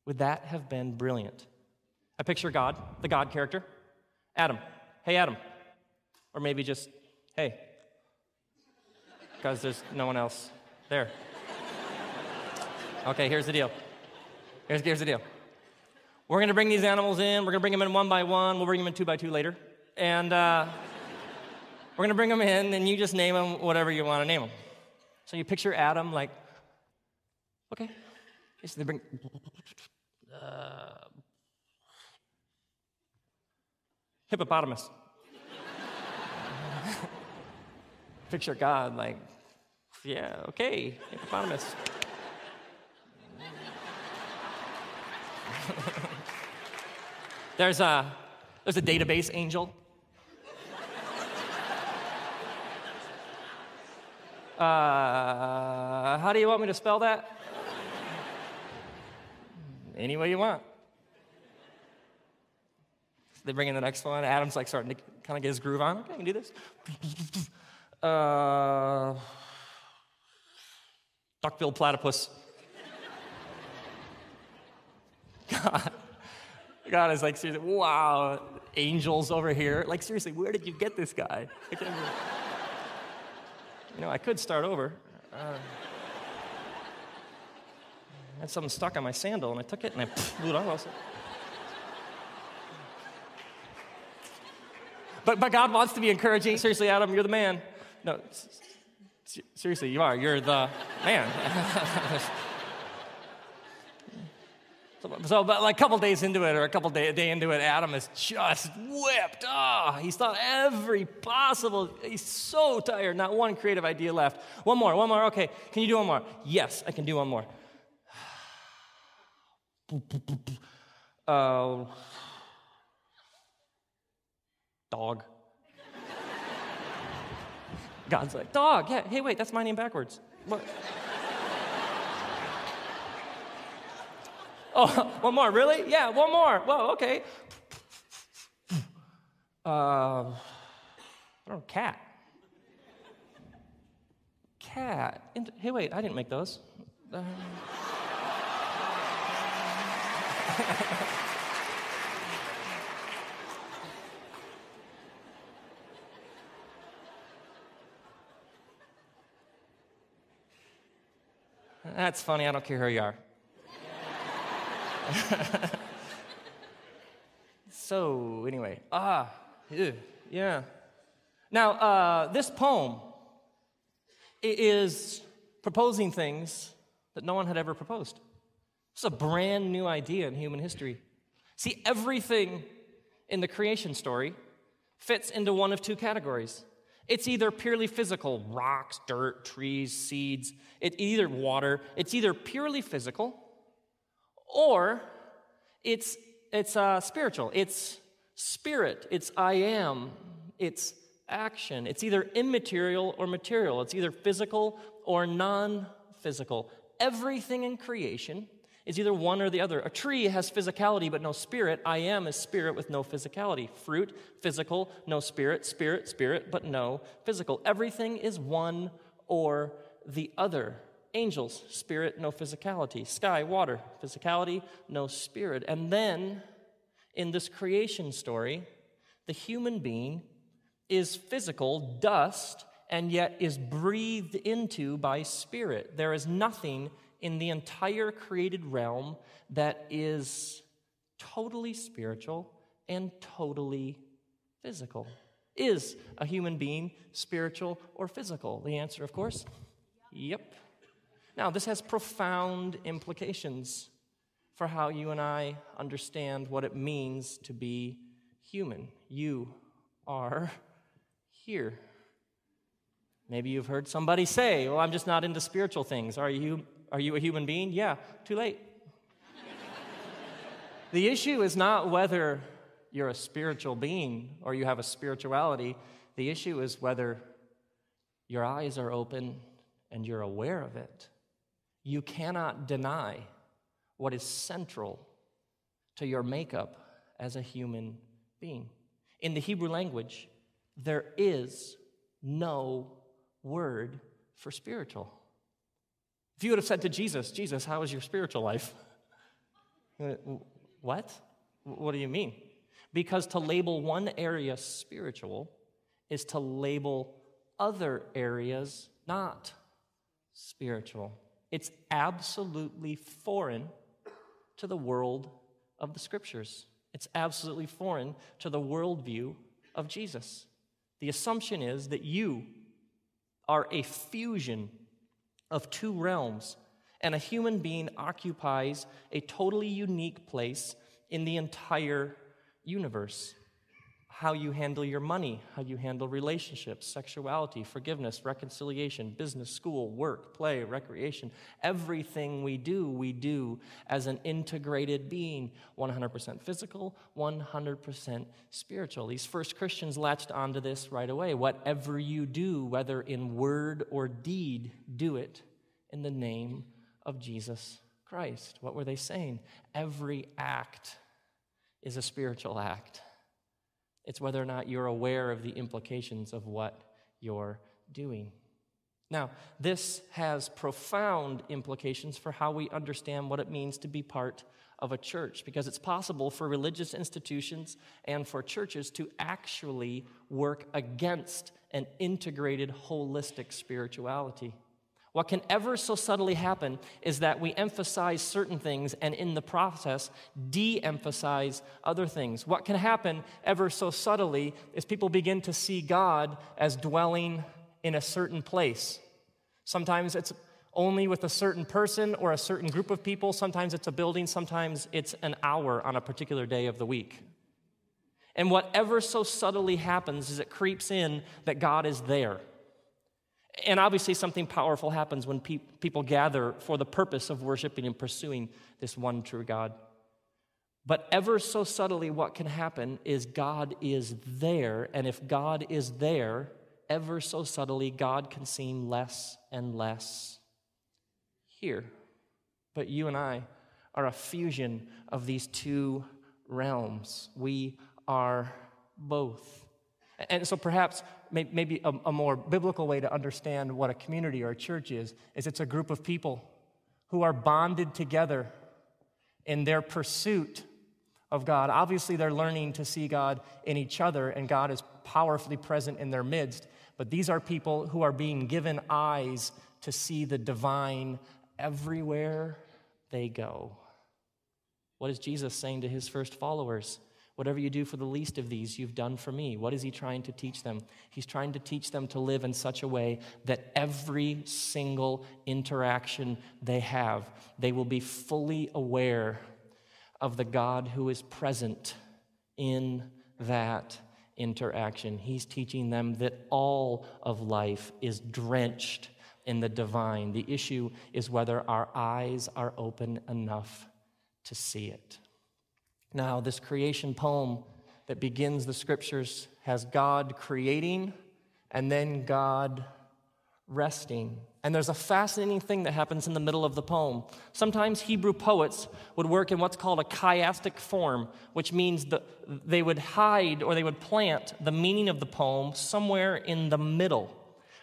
Would that have been brilliant? I picture God, the God character. Adam. Hey, Adam. Or maybe just, hey. Because there's no one else there. Okay, here's the deal. Here's the deal. We're going to bring these animals in. We're going to bring them in one by one. We'll bring them in two by two later. And we're going to bring them in, and you just name them whatever you want to name them. So you picture Adam like, okay. So they bring... hippopotamus. Picture God like, yeah, okay, hippopotamus. There's a database angel. How do you want me to spell that? Any way you want. So they bring in the next one. Adam's like starting to kind of get his groove on. Okay, I can do this. Duck-billed platypus. God is like, seriously, wow, angels over here. Like, seriously, where did you get this guy? I could start over. I had something stuck on my sandal, and I took it, and I blew it off. But God wants to be encouraging. Seriously, Adam, you're the man. No, seriously, you are. You're the man. So, but like a couple days into it, or a couple day into it, Adam is just whipped. He's thought every possible. He's so tired. Not one creative idea left. One more. Okay, can you do one more? Yes, I can do one more. Dog. God's like, dog. Yeah. Hey, wait, that's my name backwards. What? Oh, one more, really? Yeah, one more. Whoa, okay. I don't know, cat. Cat. Hey, wait, I didn't make those. That's funny, I don't care who you are. So, anyway, yeah. Now, this poem is proposing things that no one had ever proposed. It's a brand new idea in human history. See, everything in the creation story fits into one of two categories. It's either purely physical, rocks, dirt, trees, seeds, either water. It's either purely physical, or it's spiritual. It's spirit. It's I am. It's action. It's either immaterial or material. It's either physical or non-physical. Everything in creation is either one or the other. A tree has physicality but no spirit. I am is spirit with no physicality. Fruit, physical, no spirit. Spirit, but no physical. Everything is one or the other. Angels, spirit, no physicality. Sky, water, physicality, no spirit. And then, in this creation story, the human being is physical, dust, and yet is breathed into by spirit. There is nothing in the entire created realm that is totally spiritual and totally physical. Is a human being spiritual or physical? The answer, of course, yep. Now, this has profound implications for how you and I understand what it means to be human. You are here. Maybe you've heard somebody say, well, I'm just not into spiritual things. Are you a human being? Yeah, too late. The issue is not whether you're a spiritual being or you have a spirituality. The issue is whether your eyes are open and you're aware of it. You cannot deny what is central to your makeup as a human being. In the Hebrew language, there is no word for spiritual. If you would have said to Jesus, Jesus, how is your spiritual life? What? What do you mean? Because to label one area spiritual is to label other areas not spiritual. It's absolutely foreign to the world of the Scriptures. It's absolutely foreign to the worldview of Jesus. The assumption is that you are a fusion of two realms, and a human being occupies a totally unique place in the entire universe. How you handle your money, how you handle relationships, sexuality, forgiveness, reconciliation, business, school, work, play, recreation. Everything we do as an integrated being, 100% physical, 100% spiritual. These first Christians latched onto this right away. Whatever you do, whether in word or deed, do it in the name of Jesus Christ. What were they saying? Every act is a spiritual act. It's whether or not you're aware of the implications of what you're doing. Now, this has profound implications for how we understand what it means to be part of a church, because it's possible for religious institutions and for churches to actually work against an integrated, holistic spirituality. What can ever so subtly happen is that we emphasize certain things and in the process de-emphasize other things. What can happen ever so subtly is people begin to see God as dwelling in a certain place. Sometimes it's only with a certain person or a certain group of people. Sometimes it's a building. Sometimes it's an hour on a particular day of the week. And whatever so subtly happens is it creeps in that God is there. And obviously something powerful happens when people gather for the purpose of worshiping and pursuing this one true God. But ever so subtly what can happen is God is there, and if God is there, ever so subtly God can seem less and less here. But you and I are a fusion of these two realms. We are both. And so perhaps maybe a more biblical way to understand what a community or a church is it's a group of people who are bonded together in their pursuit of God. Obviously, they're learning to see God in each other, and God is powerfully present in their midst. But these are people who are being given eyes to see the divine everywhere they go. What is Jesus saying to his first followers? Whatever you do for the least of these, you've done for me. What is he trying to teach them? He's trying to teach them to live in such a way that every single interaction they have, they will be fully aware of the God who is present in that interaction. He's teaching them that all of life is drenched in the divine. The issue is whether our eyes are open enough to see it. Now, this creation poem that begins the scriptures has God creating and then God resting. And there's a fascinating thing that happens in the middle of the poem. Sometimes Hebrew poets would work in what's called a chiastic form, which means that they would hide or they would plant the meaning of the poem somewhere in the middle.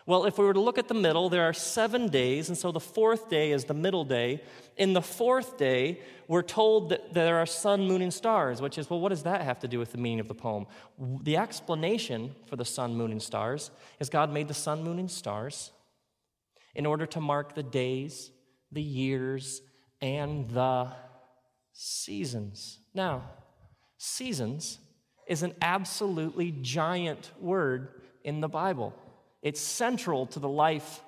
Well, if we were to look at the middle, there are 7 days, and so the fourth day is the middle day. In the fourth day, we're told that there are sun, moon, and stars, which is, well, what does that have to do with the meaning of the poem? The explanation for the sun, moon, and stars is God made the sun, moon, and stars in order to mark the days, the years, and the seasons. Now, seasons is an absolutely giant word in the Bible. It's central to the life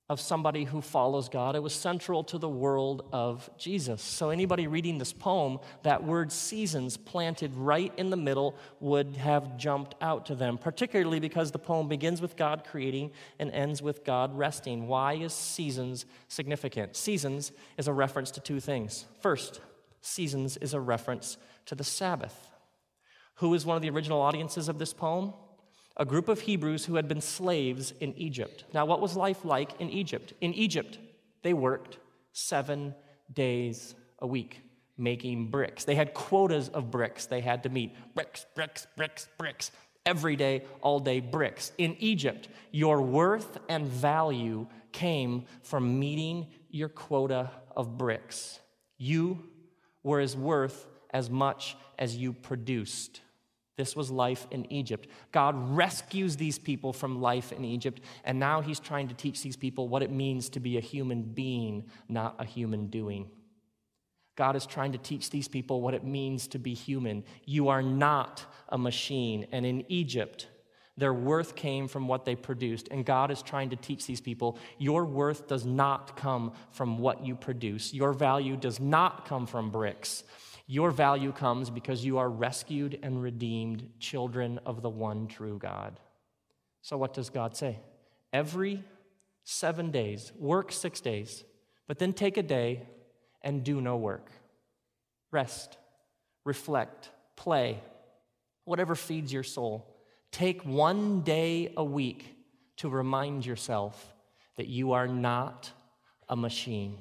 of somebody who follows God. It was central to the world of Jesus. So anybody reading this poem, that word seasons planted right in the middle would have jumped out to them, particularly because the poem begins with God creating and ends with God resting. Why is seasons significant? Seasons is a reference to two things. First, seasons is a reference to the Sabbath. Who is one of the original audiences of this poem? A group of Hebrews who had been slaves in Egypt. Now, what was life like in Egypt? In Egypt, they worked 7 days a week making bricks. They had quotas of bricks they had to meet. Bricks, bricks, bricks, bricks. Every day, all day, bricks. In Egypt, your worth and value came from meeting your quota of bricks. You were as worth as much as you produced. This was life in Egypt. God rescues these people from life in Egypt, and now he's trying to teach these people what it means to be a human being, not a human doing. God is trying to teach these people what it means to be human. You are not a machine, and in Egypt, their worth came from what they produced, and God is trying to teach these people, your worth does not come from what you produce. Your value does not come from bricks. Your value comes because you are rescued and redeemed children of the one true God. So what does God say? Every 7 days, work 6 days, but then take a day and do no work. Rest, reflect, play, whatever feeds your soul. Take 1 day a week to remind yourself that you are not a machine.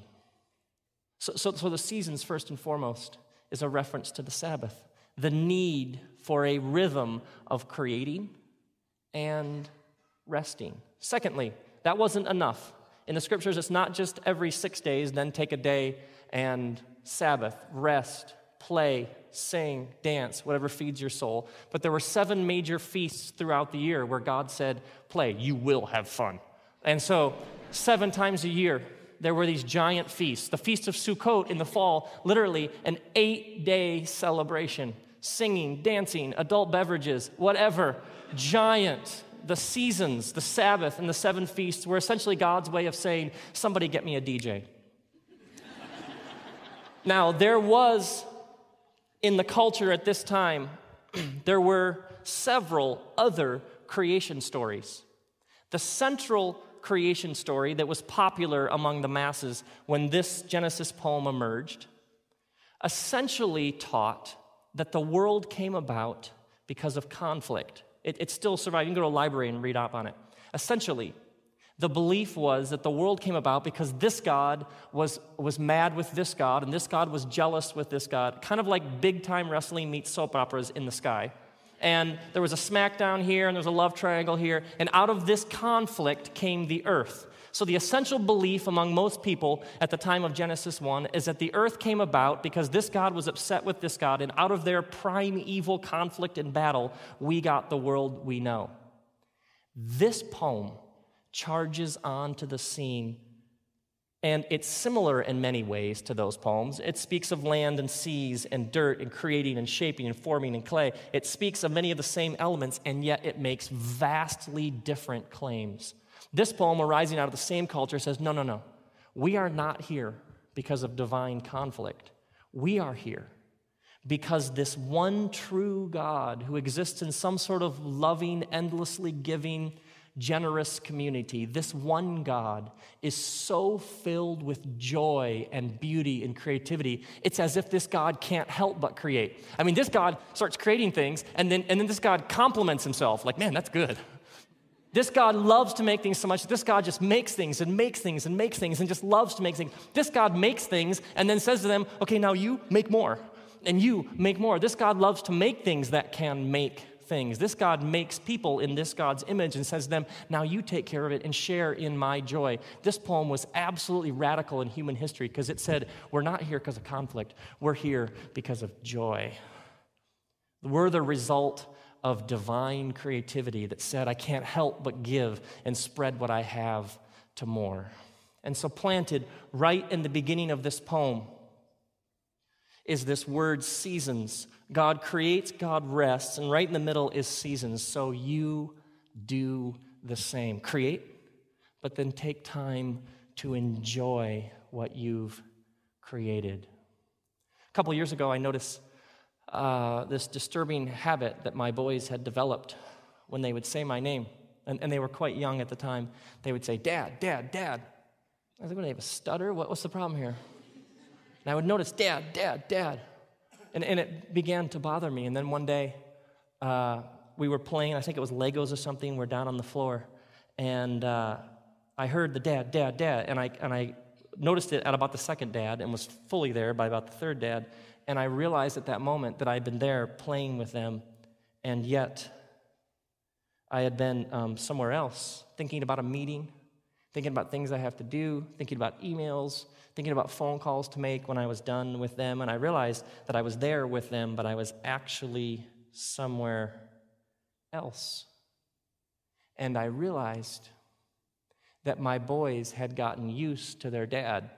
So the seasons, first and foremost, is a reference to the Sabbath, the need for a rhythm of creating and resting. Secondly, that wasn't enough. In the scriptures, it's not just every 6 days, then take a day and Sabbath, rest, play, sing, dance, whatever feeds your soul. But there were 7 major feasts throughout the year where God said, play, you will have fun. And so 7 times a year, there were these giant feasts. The Feast of Sukkot in the fall, literally an 8-day celebration. Singing, dancing, adult beverages, whatever. Giant. The seasons, the Sabbath, and the 7 feasts were essentially God's way of saying, somebody get me a DJ. Now, there was, in the culture at this time, there were several other creation stories. The central creation story that was popular among the masses when this Genesis poem emerged essentially taught that the world came about because of conflict. It still survived. You can go to a library and read up on it. Essentially, the belief was that the world came about because this God was mad with this God, and this God was jealous with this God, kind of like big-time wrestling meets soap operas in the sky. And there was a smackdown here, and there was a love triangle here, and out of this conflict came the earth. So the essential belief among most people at the time of Genesis 1 is that the earth came about because this God was upset with this God, and out of their primeval conflict and battle, we got the world we know. This poem charges onto the scene, and it's similar in many ways to those poems. It speaks of land and seas and dirt and creating and shaping and forming and clay. It speaks of many of the same elements, and yet it makes vastly different claims. This poem, arising out of the same culture, says, no. We are not here because of divine conflict. We are here because this one true God who exists in some sort of loving, endlessly giving, generous community, this one God is so filled with joy and beauty and creativity, it's as if this God can't help but create. I mean, this God starts creating things, and then this God compliments himself, like, man, that's good. This God loves to make things so much. This God just makes things and makes things and makes things and just loves to make things. This God makes things and then says to them, okay, now you make more, and you make more. This God loves to make things that can make things. This God makes people in this God's image and says to them, now you take care of it and share in my joy. This poem was absolutely radical in human history because it said, we're not here because of conflict. We're here because of joy. We're the result of divine creativity that said, I can't help but give and spread what I have to more. And so planted right in the beginning of this poem is this word seasons. God creates, God rests, and right in the middle is seasons. So you do the same. Create, but then take time to enjoy what you've created. A couple years ago, I noticed this disturbing habit that my boys had developed when they would say my name, and they were quite young at the time. They would say, Dad, Dad, Dad. I was like, what, do they have a stutter? What's the problem here? And I would notice, Dad, Dad, Dad. And it began to bother me. And then one day, we were playing, I think it was Legos or something, we're down on the floor, and I heard the Dad, Dad, Dad, and I noticed it at about the second dad and was fully there by about the third dad, and I realized at that moment that I'd been there playing with them, and yet I had been somewhere else, thinking about a meeting, thinking about things I have to do, thinking about emails, thinking about phone calls to make when I was done with them, and I realized that I was there with them, but I was actually somewhere else. And I realized that my boys had gotten used to their dad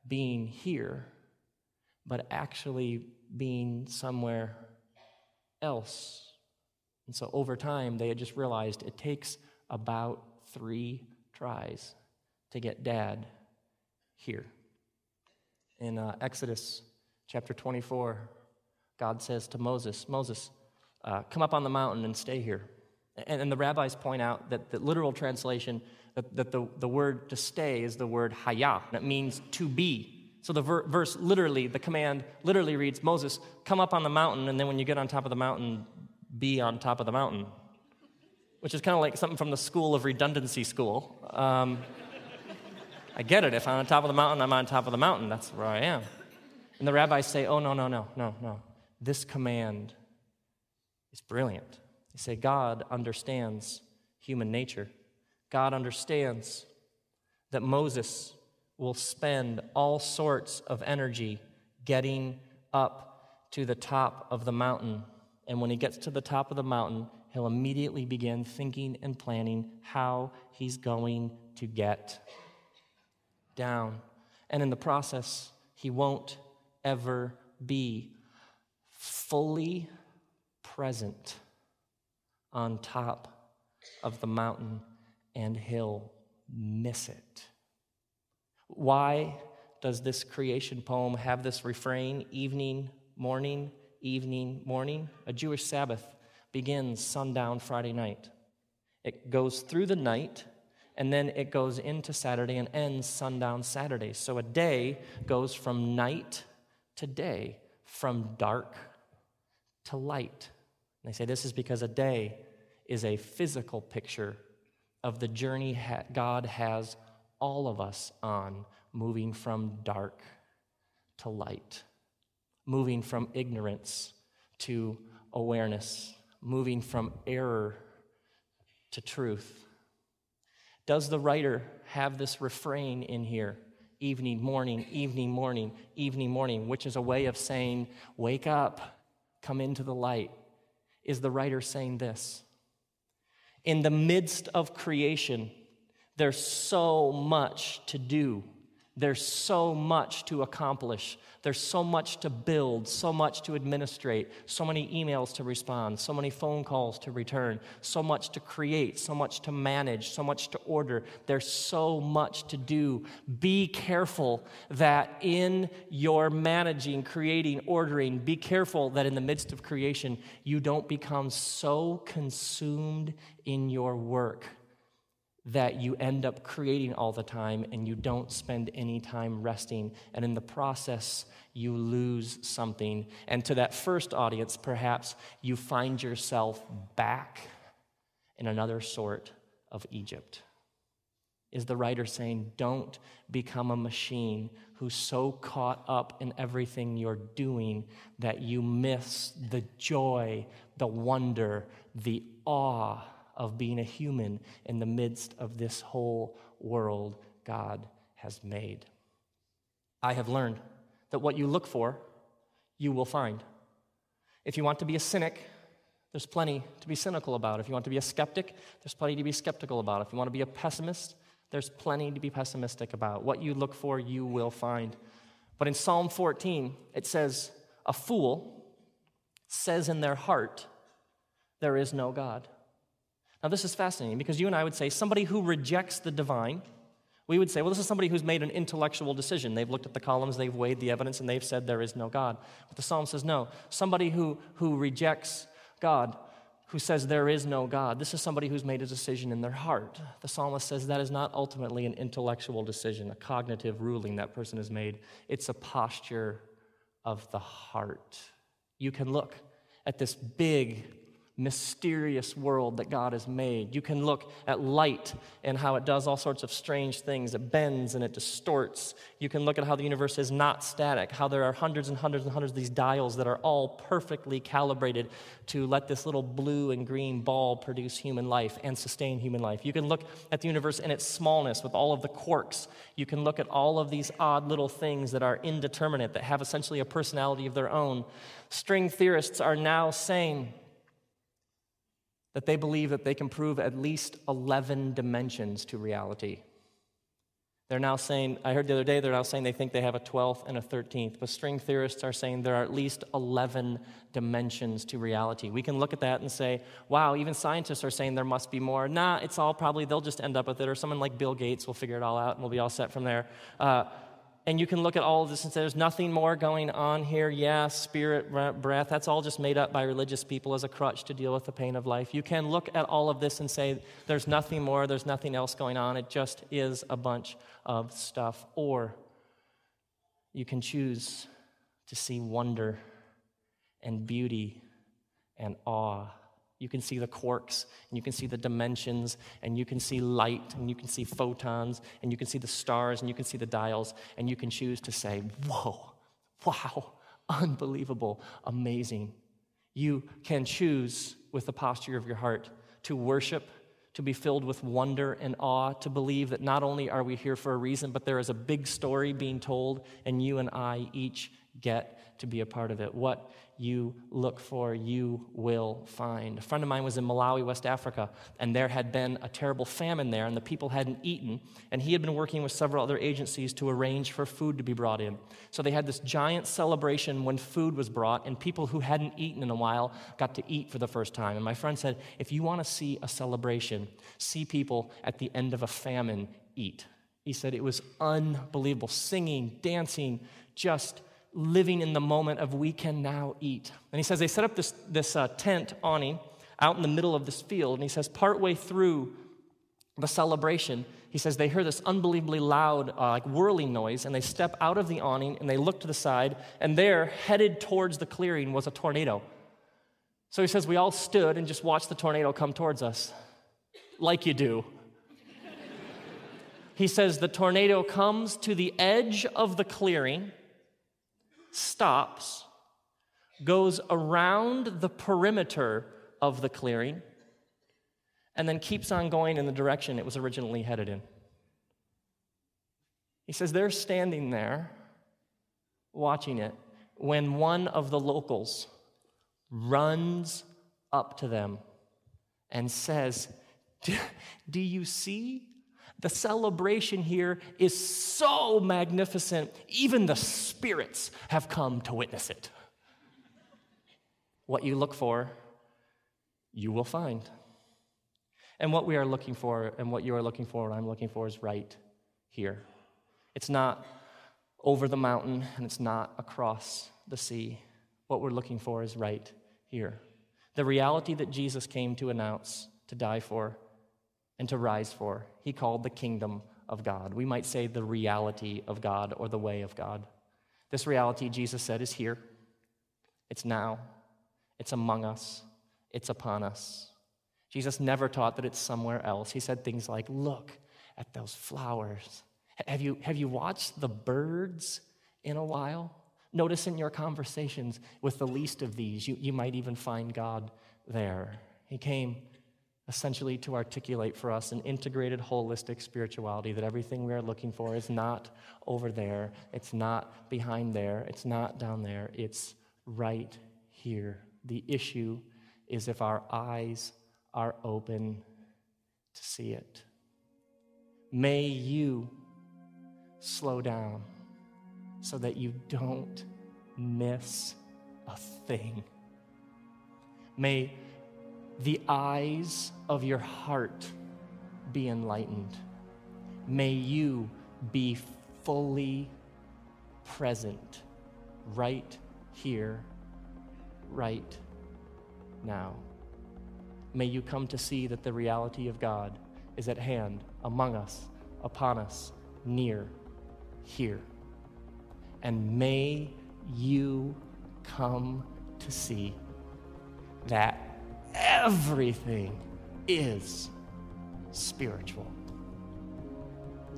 being here, but actually being somewhere else. And so over time, they had just realized it takes about 3 tries to get Dad here. In Exodus chapter 24, God says to Moses, Moses, come up on the mountain and stay here. And the rabbis point out that the literal translation, that the word to stay is the word hayah, and it means to be. So the verse literally, the command literally reads, Moses, come up on the mountain, and then when you get on top of the mountain, be on top of the mountain. Which is kind of like something from the school of redundancy school. I get it. If I'm on top of the mountain, I'm on top of the mountain. That's where I am. And the rabbis say, oh, no. This command is brilliant. They say God understands human nature. God understands that Moses will spend all sorts of energy getting up to the top of the mountain. And when he gets to the top of the mountain, he'll immediately begin thinking and planning how he's going to get down. And in the process, he won't ever be fully present on top of the mountain, and he'll miss it. Why does this creation poem have this refrain, evening, morning, evening, morning? A Jewish Sabbath begins sundown Friday night. It goes through the night, and then it goes into Saturday and ends sundown Saturday. So a day goes from night to day, from dark to light. And they say this is because a day is a physical picture of the journey God has all of us on, moving from dark to light, moving from ignorance to awareness, moving from error to truth. Does the writer have this refrain in here? Evening, morning, evening, morning, evening, morning, which is a way of saying, wake up, come into the light. Is the writer saying this? In the midst of creation, there's so much to do. There's so much to accomplish. There's so much to build, so much to administrate, so many emails to respond, so many phone calls to return, so much to create, so much to manage, so much to order. There's so much to do. Be careful that in your managing, creating, ordering, be careful that in the midst of creation, you don't become so consumed in your work that you end up creating all the time and you don't spend any time resting. And in the process, you lose something. And to that first audience, perhaps you find yourself back in another sort of Egypt. Is the writer saying, don't become a machine who's so caught up in everything you're doing that you miss the joy, the wonder, the awe of being a human in the midst of this whole world God has made. I have learned that what you look for, you will find. If you want to be a cynic, there's plenty to be cynical about. If you want to be a skeptic, there's plenty to be skeptical about. If you want to be a pessimist, there's plenty to be pessimistic about. What you look for, you will find. But in Psalm 14, it says, a fool says in their heart, there is no God. Now this is fascinating because you and I would say somebody who rejects the divine, we would say, well, this is somebody who's made an intellectual decision. They've looked at the columns, they've weighed the evidence, and they've said there is no God. But the psalm says no. Somebody who rejects God, who says there is no God, this is somebody who's made a decision in their heart. The psalmist says that is not ultimately an intellectual decision, a cognitive ruling that person has made. It's a posture of the heart. You can look at this big, mysterious world that God has made. You can look at light and how it does all sorts of strange things. It bends and it distorts. You can look at how the universe is not static, how there are hundreds and hundreds and hundreds of these dials that are all perfectly calibrated to let this little blue and green ball produce human life and sustain human life. You can look at the universe in its smallness with all of the quarks. You can look at all of these odd little things that are indeterminate, that have essentially a personality of their own. String theorists are now saying that they believe that they can prove at least 11 dimensions to reality. They're now saying, I heard the other day, they're now saying they think they have a 12th and a 13th, but string theorists are saying there are at least 11 dimensions to reality. We can look at that and say, wow, even scientists are saying there must be more. Nah, it's all probably, they'll just end up with it, or someone like Bill Gates will figure it all out and we'll be all set from there. And you can look at all of this and say, there's nothing more going on here. Yeah, spirit, breath, that's all just made up by religious people as a crutch to deal with the pain of life. You can look at all of this and say, there's nothing more, there's nothing else going on. It just is a bunch of stuff. Or you can choose to see wonder and beauty and awe. You can see the quarks, and you can see the dimensions, and you can see light, and you can see photons, and you can see the stars, and you can see the dials, and you can choose to say, whoa, wow, unbelievable, amazing. You can choose with the posture of your heart to worship, to be filled with wonder and awe, to believe that not only are we here for a reason, but there is a big story being told, and you and I each get to be a part of it. What you look for, you will find. A friend of mine was in Malawi, West Africa, and there had been a terrible famine there, and the people hadn't eaten, and he had been working with several other agencies to arrange for food to be brought in. So they had this giant celebration when food was brought, and people who hadn't eaten in a while got to eat for the first time. And my friend said, if you want to see a celebration, see people at the end of a famine eat. He said it was unbelievable, singing, dancing, just living in the moment of we can now eat. And he says they set up this tent awning out in the middle of this field, and he says partway through the celebration, he says they hear this unbelievably loud like whirling noise, and they step out of the awning and they look to the side, and there, headed towards the clearing, was a tornado. So he says we all stood and just watched the tornado come towards us, like you do. He says the tornado comes to the edge of the clearing, stops, goes around the perimeter of the clearing, and then keeps on going in the direction it was originally headed in. He says they're standing there watching it when one of the locals runs up to them and says, do you see? The celebration here is so magnificent, even the spirits have come to witness it. What you look for, you will find. And what we are looking for, and what you are looking for, and I'm looking for, is right here. It's not over the mountain, and it's not across the sea. What we're looking for is right here. The reality that Jesus came to announce, to die for, and to rise for, he called the kingdom of God. We might say the reality of God or the way of God. This reality, Jesus said, is here. It's now. It's among us. It's upon us. Jesus never taught that it's somewhere else. He said things like, look at those flowers. Have you watched the birds in a while? Notice in your conversations with the least of these, you might even find God there. He came essentially to articulate for us an integrated, holistic spirituality, that everything we are looking for is not over there, it's not behind there, it's not down there, it's right here. The issue is if our eyes are open to see it. May you slow down so that you don't miss a thing. May the eyes of your heart be enlightened. May you be fully present right here, right now. May you come to see that the reality of God is at hand, among us, upon us, near, here. And may you come to see that everything is spiritual.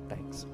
Thanks.